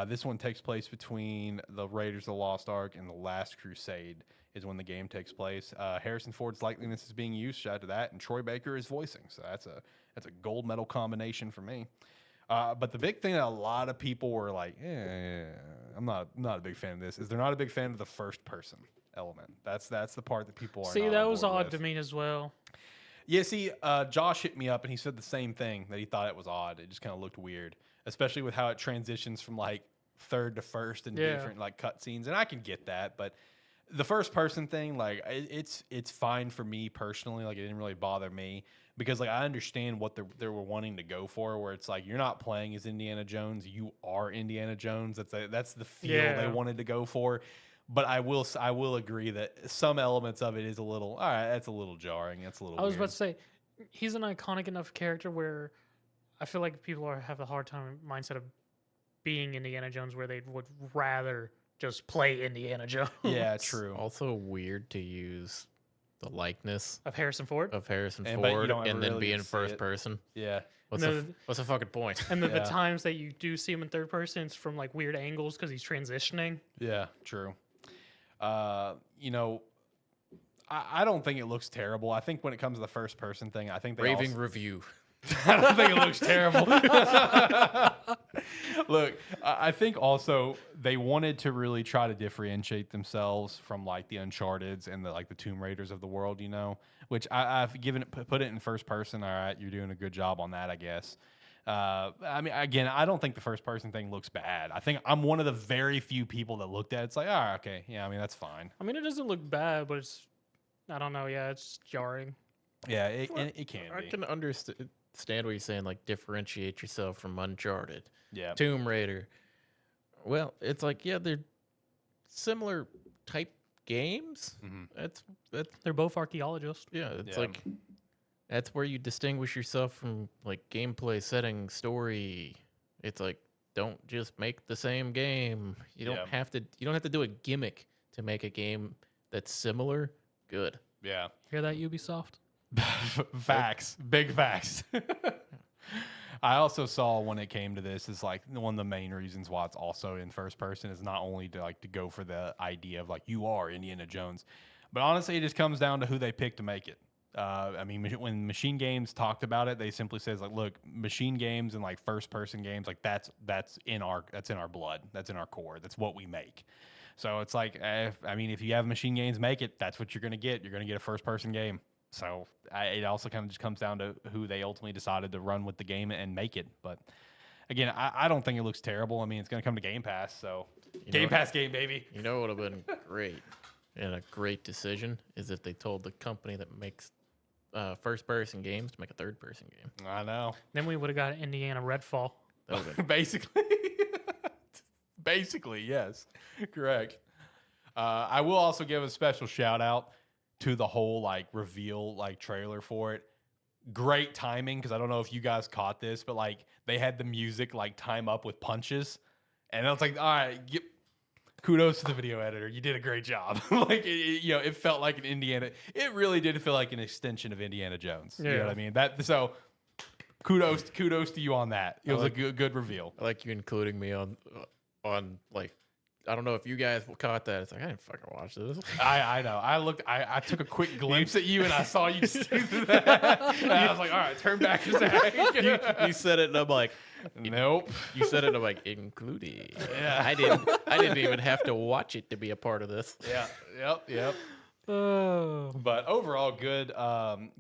This one takes place between the Raiders of the Lost Ark and the Last Crusade is when the game takes place. Harrison Ford's likeliness is being used, shout out to that, and Troy Baker is voicing. So that's a gold medal combination for me. But the big thing that a lot of people were like, I'm not a big fan of this, is they're not a big fan of the first person element. That's the part that people are See, not that on was board odd with. to me as well. Yeah, see, Josh hit me up and he said the same thing, that he thought it was odd. It just kind of looked weird, especially with how it transitions from like third to first and different like cutscenes. And I can get that, but the first person thing, like it's fine for me personally. Like it didn't really bother me because like I understand what they were wanting to go for, where it's like you're not playing as Indiana Jones, you are Indiana Jones. That's the feel they wanted to go for. But I will agree that some elements of it is a little, all right, that's a little jarring. That's a little I was weird. about to say, he's an iconic enough character where I feel like people have a hard time mindset of being Indiana Jones, where they would rather just play Indiana Jones. Yeah, true. Also weird to use the likeness Of Harrison Ford. of Harrison But you Ford don't ever and then really be get in to see first it. person. Yeah. What's the fucking point? And then Yeah. the times that you do see him in third person, it's from like weird angles because he's transitioning. Yeah, true. I don't think it looks terrible. I think when it comes to the first person thing, I think they Raving also, review. I don't think it looks terrible. Look, I think also they wanted to really try to differentiate themselves from like the Uncharted's and the Tomb Raiders of the world, which I've put it in first person. All right, you're doing a good job on that, I guess. I mean, again, I don't think the first person thing looks bad. I think I'm one of the very few people that looked at it. It's like, all right, okay, yeah, I mean, that's fine. I mean, it doesn't look bad, but I don't know. Yeah, it's jarring. Yeah, it can I be. can understand what you're saying, like differentiate yourself from Uncharted, Yeah. Tomb Raider. Well, it's like, yeah, they're similar type games. Mhm. That's They're both archaeologists. yeah. It's Yeah. like that's where you distinguish yourself from like gameplay, setting, story. It's like don't just make the same game. You don't Yeah. have to. You don't have to do a gimmick to make a game that's similar. Good. Yeah. Hear that, Ubisoft? Facts. Big facts. I also saw when it came to this is like one of the main reasons why it's also in first person is not only to go for the idea of like you are Indiana Jones, but honestly it just comes down to who they pick to make it. I mean, when Machine Games talked about it, they simply says like, look, Machine Games and like first person games, like that's in our blood, that's in our core, that's what we make. So it's like, if you have Machine Games make it, that's what you're gonna get. You're gonna get a first person game. So it also kind of just comes down to who they ultimately decided to run with the game and make it. But again, I don't think it looks terrible. I mean, it's gonna come to Game Pass, so Game Pass game, baby. You know what would have been great and a great decision is if they told the company that makes first-person games to make a third-person game. I know. Then we would have got Indiana Redfall. That would have been Basically, yes, correct. I will also give a special shout out to the whole like reveal like trailer for it. Great timing because I don't know if you guys caught this, but like they had the music like time up with punches, and I was like, all right, kudos to the video editor. You did a great job. Like it felt like an Indiana. It really did feel like an extension of Indiana Jones. You know what I mean? So kudos to you on that. It was a good reveal. I like you including me on like I don't know if you guys caught that. It's like I didn't fucking watch this. I know. I took a quick glimpse at you and I saw you just do that. And I was like, all right, turn back to Zach. You said it and I'm like, nope. you said it and I'm like, including. Yeah. I didn't even have to watch it to be a part of this. Yeah. Yep. Oh. But overall, good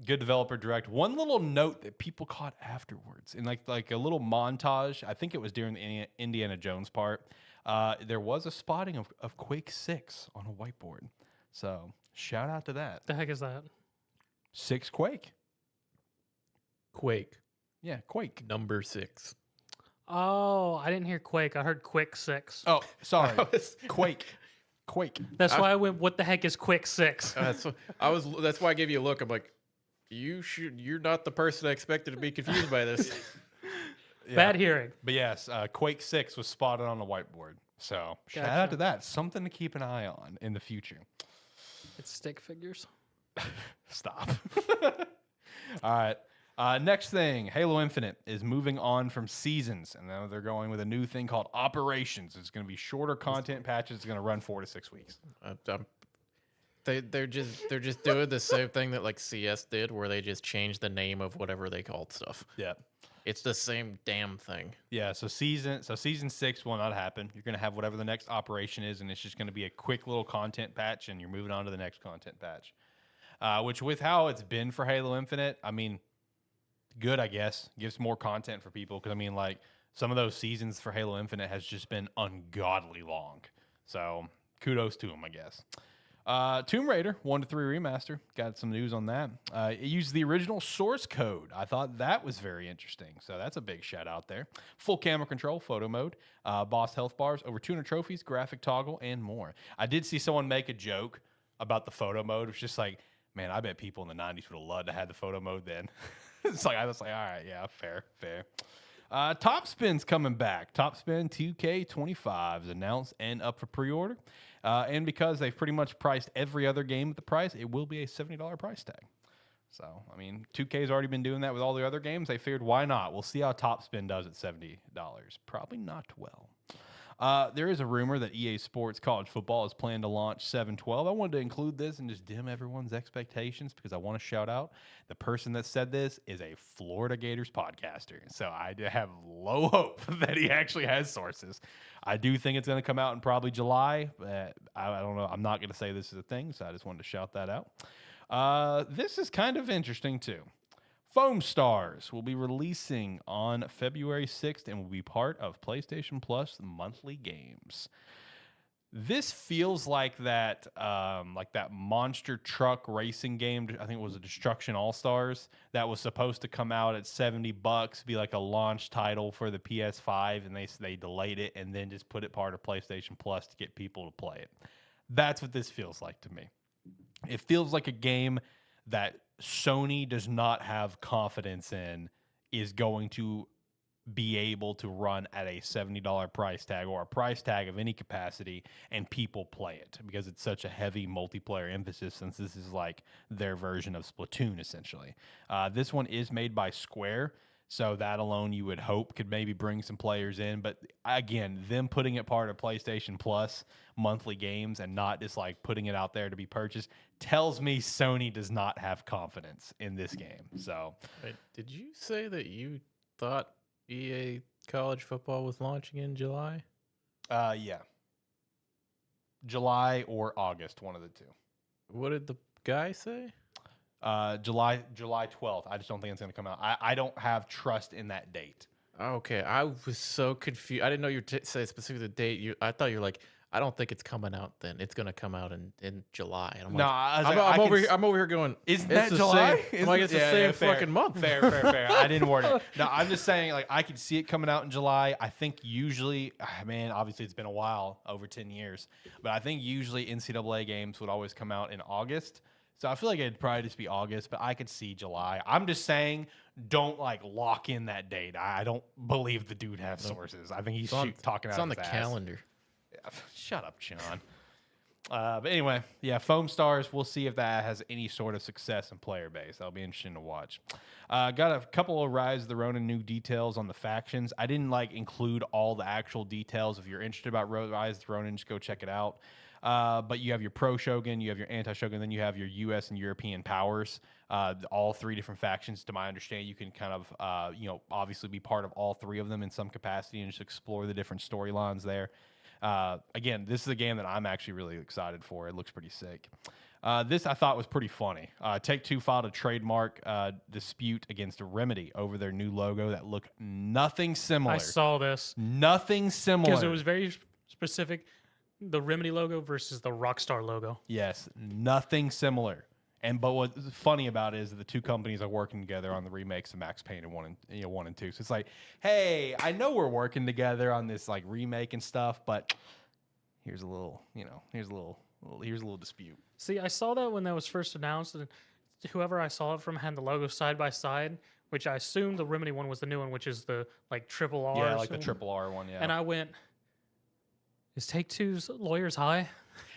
developer direct. One little note that people caught afterwards, in like a little montage. I think it was during the Indiana Jones part. There was a spotting of Quake 6 on a whiteboard. So shout out to that. The heck is that? 6 Quake. Quake Yeah, Quake. number 6. Oh, I didn't hear Quake. I heard Quick 6. Oh, sorry. Quake. That's why I went, what the heck is Quick 6? That's why I gave you a look. I'm like, you're not the person I expected to be confused by this. Yeah. Bad hearing. But yes, Quake 6 was spotted on the whiteboard. So shout out to that. Something to keep an eye on in the future. It's stick figures. Stop. All right. Next thing, Halo Infinite is moving on from seasons, and now they're going with a new thing called Operations. It's going to be shorter content patches. It's going to run 4 to 6 weeks. They're just doing the same thing that like CS did, where they just changed the name of whatever they called stuff. Yeah. It's the same damn thing. Yeah, so season 6 will not happen. You're going to have whatever the next operation is, and it's just going to be a quick little content patch, and you're moving on to the next content patch. Which, with how it's been for Halo Infinite, I mean, good, I guess. Gives more content for people, because, I mean, like, some of those seasons for Halo Infinite has just been ungodly long. So, kudos to them, I guess. Tomb Raider 1 to 3 remaster. Got some news on that. It used the original source code. I thought that was very interesting. So that's a big shout out there. Full camera control, photo mode, boss health bars, over 200 trophies, graphic toggle, and more. I did see someone make a joke about the photo mode. It's just like, man, I bet people in the 90s would have loved to have the photo mode then. It's like, I was like, all right, yeah, fair. Top Spin's coming back. Top Spin 2K25 is announced and up for pre-order. And because they've pretty much priced every other game at the price, it will be a $70 price tag. So, I mean, 2K's already been doing that with all the other games. They figured, why not? We'll see how Top Spin does at $70. Probably not well. There is a rumor that EA Sports College Football is planned to launch 7/12. I wanted to include this and just dim everyone's expectations because I want to shout out the person that said this is a Florida Gators podcaster. So I have low hope that he actually has sources. I do think it's going to come out in probably July. But I don't know. I'm not going to say this is a thing, so I just wanted to shout that out. This is kind of interesting too. Foam Stars will be releasing on February 6th and will be part of PlayStation Plus monthly games. This feels like that monster truck racing game. I think it was a Destruction All Stars that was supposed to come out at $70, be like a launch title for the PS5, and they delayed it and then just put it part of PlayStation Plus to get people to play it. That's what this feels like to me. It feels like a game that Sony does not have confidence in is going to be able to run at a $70 price tag or a price tag of any capacity and people play it because it's such a heavy multiplayer emphasis, since this is like their version of Splatoon essentially. This one is made by Square, so that alone you would hope could maybe bring some players in. But again, them putting it part of PlayStation Plus monthly games and not just like putting it out there to be purchased tells me Sony does not have confidence in this game. So Wait, did you say that you thought EA college football was launching in July? Yeah. July or August, one of the two. What did the guy say? July 12th. I just don't think it's going to come out. I don't have trust in that date. Okay, I was so confused. I didn't know you say specifically the date. I thought you were like, I don't think it's coming out then. It's going to come out in July. And I'm No, like, I'm over here going, Isn't it's that the July? Same, I'm like, it's the same fair, fucking month. Fair. I didn't word it. No, I'm just saying, like, I could see it coming out in July. I think usually, man, obviously it's been a while, over 10 years, but I think usually NCAA games would always come out in August. So I feel like it'd probably just be August, but I could see July. I'm just saying, don't like lock in that date. I don't believe the dude has sources. I think he's talking out It's on his the ass. Calendar. Shut up, John. But anyway, yeah, Foam Stars. We'll see if that has any sort of success in player base. That'll be interesting to watch. Got a couple of Rise of the Ronin new details on the factions. I didn't like include all the actual details. If you're interested about Rise of the Ronin, just go check it out. But you have your Pro Shogun, you have your Anti Shogun, then you have your U.S. and European powers. All three different factions, to my understanding, you can kind of, obviously be part of all three of them in some capacity and just explore the different storylines there. Again, this is a game that I'm actually really excited for. It looks pretty sick. This I thought was pretty funny. Take-Two filed a trademark dispute against Remedy over their new logo that looked nothing similar. I saw this Nothing similar. because it was very specific. The Remedy logo versus the Rockstar logo. Yes, nothing similar. But what's funny about it is that the two companies are working together on the remakes of Max Payne and 1 and 2. So it's like, hey, I know we're working together on this like remake and stuff, but here's a little dispute. See, I saw that when that was first announced, and whoever I saw it from had the logo side by side, which I assumed the Remedy one was the new one, which is the like triple R. Yeah, like the triple R one. Yeah. And I went, is Take-Two's lawyers high?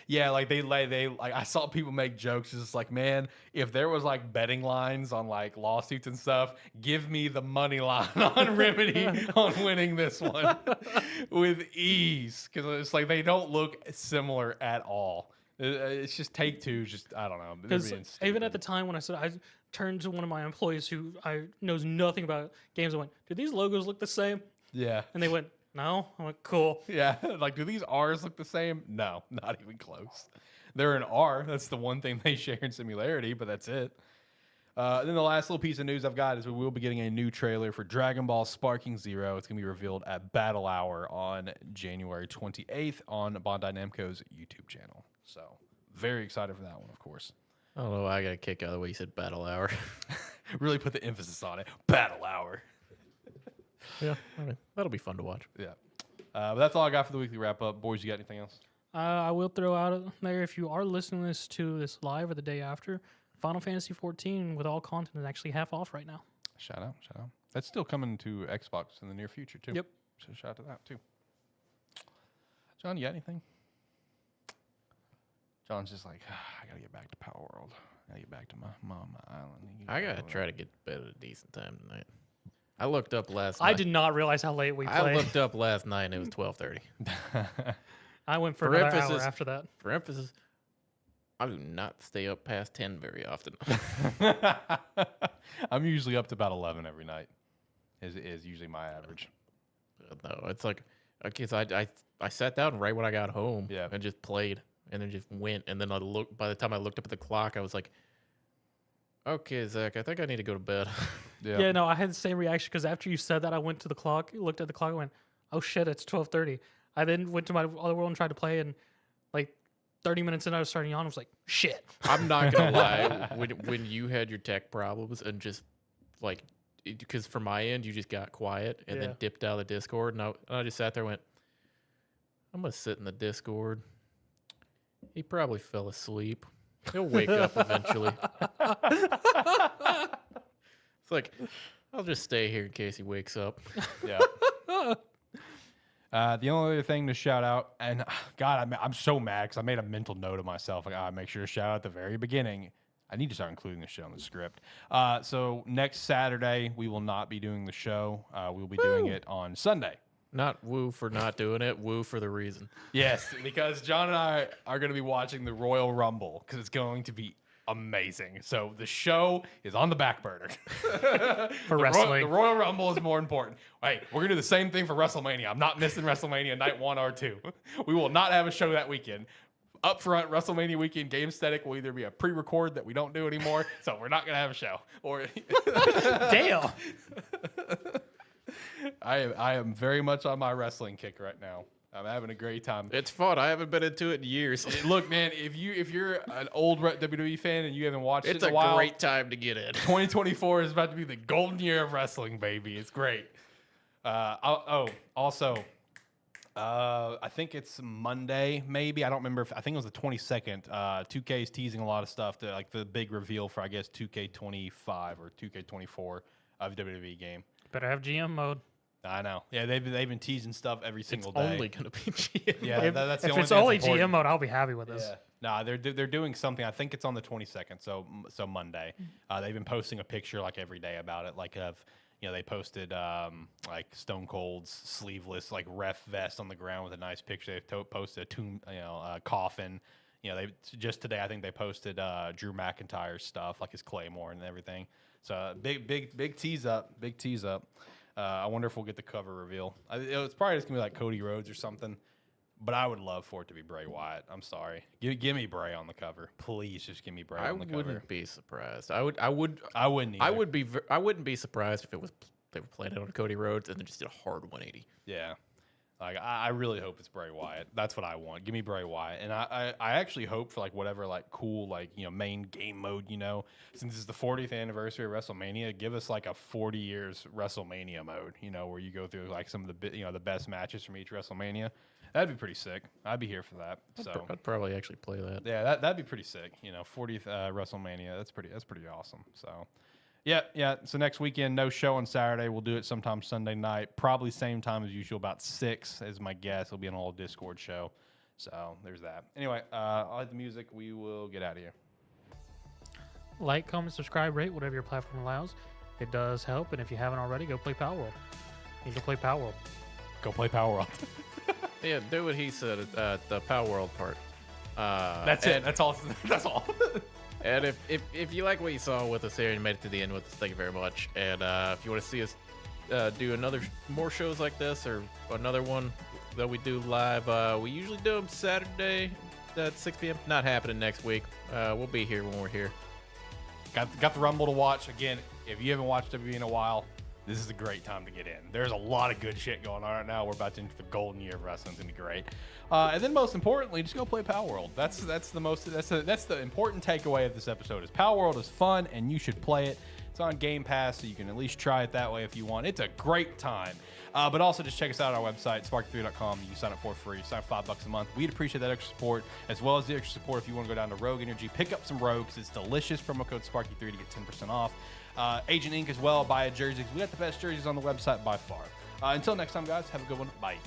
Yeah, like they like I saw people make jokes. It's just like, man, if there was like betting lines on like lawsuits and stuff, give me the money line on Remedy on winning this one with ease, because it's like they don't look similar at all. It's just Take-Two, just I don't know. Because even at the time when I said, I turned to one of my employees who I knows nothing about games. I went, do these logos look the same? Yeah, And they went, no. I'm like, cool. yeah. Like, do these R's look the same? No, not even close. They're an R. That's the one thing they share in similarity, but that's it. Then the last little piece of news I've got is we will be getting a new trailer for Dragon Ball Sparking Zero. It's going to be revealed at Battle Hour on January 28th on Bandai Namco's YouTube channel. So, very excited for that one, of course. I don't know. I got a kick out of the way you said Battle Hour. Really put the emphasis on it. Battle Hour. Yeah, that'll be fun to watch. Yeah. But that's all I got for the weekly wrap up. Boys, you got anything else? I will throw out there, if you are listening to this live or the day after, Final Fantasy 14 with all content is actually half off right now. Shout out. That's still coming to Xbox in the near future, too. Yep. So shout out to that, too. John, you got anything? John's just like, I got to get back to Palworld. I got to get back to my island. I got to try to get to bed at a decent time tonight. I looked up last night. I did not realize how late we played. I looked up last night and it was 12:30. I went for another hour after that. For emphasis, I do not stay up past 10 very often. I'm usually up to about 11 every night. Is usually my average. No, it's like, okay, so I sat down right when I got home and just played and then just went. And then by the time I looked up at the clock, I was like, okay, Zach, I think I need to go to bed. Yeah, no, I had the same reaction because after you said that, I went to the clock, looked at the clock, and went, oh shit, it's 12:30. I then went to my other world and tried to play, and 30 minutes in, I was starting on. I was like, shit. I'm not gonna lie. When you had your tech problems and just like, because from my end you just got quiet and then dipped out of the Discord, and I just sat there and went, I'm gonna sit in the Discord. He probably fell asleep. He'll wake up eventually. It's like, I'll just stay here in case he wakes up. Yeah. The only other thing to shout out, and God, I'm so mad because I made a mental note of myself. Like, I make sure to shout out at the very beginning. I need to start including this shit on the script. So next Saturday, we will not be doing the show. We'll be doing it on Sunday. Not woo for not doing it, woo for the reason. Yes, because John and I are going to be watching the Royal Rumble because it's going to be amazing. So the show is on the back burner. For wrestling. The Royal Rumble is more important. Hey, we're going to do the same thing for WrestleMania. I'm not missing WrestleMania night 1 or 2. We will not have a show that weekend. Up front, WrestleMania weekend, Gamesthetic will either be a pre-record that we don't do anymore, so we're not going to have a show. Or Damn. I am very much on my wrestling kick right now. I'm having a great time. It's fun. I haven't been into it in years. Look, man, if you're an old WWE fan and you haven't watched It's it in a while, great time to get in. 2024 is about to be the golden year of wrestling, baby. It's great. Also, I think it's Monday, maybe. I don't remember. I think it was the 22nd. 2K is teasing a lot of stuff. Like the big reveal for, I guess, 2K25 or 2K24 of WWE game. Better have GM mode. I know. Yeah, they've been teasing stuff every single day. Only gonna be GM. Yeah, that's the If only it's thing only that's important. GM mode, I'll be happy with this. Yeah. Nah, they're doing something. I think it's on the 22nd, so Monday. They've been posting a picture like every day about it. Like they posted like Stone Cold's sleeveless like ref vest on the ground with a nice picture. They posted a tomb, coffin. They just today I think they posted Drew McIntyre's stuff like his Claymore and everything. So big tease up. I wonder if we'll get the cover reveal. It's probably just gonna be like Cody Rhodes or something. But I would love for it to be Bray Wyatt. I'm sorry. Give me Bray on the cover, please. Just give me Bray on the cover. I wouldn't be surprised. I wouldn't. Either. I wouldn't be surprised if it was they were playing it on Cody Rhodes and then just did a hard 180. Yeah. Like I really hope it's Bray Wyatt. That's what I want. Give me Bray Wyatt, and I actually hope for like whatever like cool like main game mode. Since it's the 40th anniversary of WrestleMania, give us like a 40 years WrestleMania mode. Where you go through like some of the the best matches from each WrestleMania. That'd be pretty sick. I'd be here for that. So I'd probably actually play that. Yeah, that'd be pretty sick. 40th WrestleMania. That's pretty awesome. So. Yeah. So next weekend, no show on Saturday. We'll do it sometime Sunday night. Probably same time as usual, about 6 is my guess. It'll be an old Discord show. So there's that. Anyway, I'll hit the music. We will get out of here. Like, comment, subscribe, rate, whatever your platform allows. It does help. And if you haven't already, go play Palworld. You can play Palworld. Go play Palworld. Yeah, do what he said at the Palworld part. That's it. That's all. That's all. And if you like what you saw with us here and you made it to the end with us, thank you very much. And if you want to see us do more shows like this or another one that we do live, we usually do them Saturday at 6 p.m. Not happening next week. We'll be here when we're here. Got the Rumble to watch. Again, if you haven't watched WWE in a while, this is a great time to get in. There's a lot of good shit going on right now. We're about to enter the golden year of wrestling. It's gonna be great. And then most importantly, just go play Palworld. That's the important takeaway of this episode. Is Palworld is fun and you should play it. It's on Game Pass, so you can at least try it that way if you want. It's a great time. But also just check us out on our website, sparky3.com. You can sign up for free. Sign up $5 a month. We'd appreciate that extra support, as well as the extra support if you want to go down to Rogue Energy. Pick up some Rogues. It's delicious. Promo code Sparky3 to get 10% off. Agent Inc. as well. Buy a jersey. We got the best jerseys on the website by far. Until next time, guys, have a good one. Bye.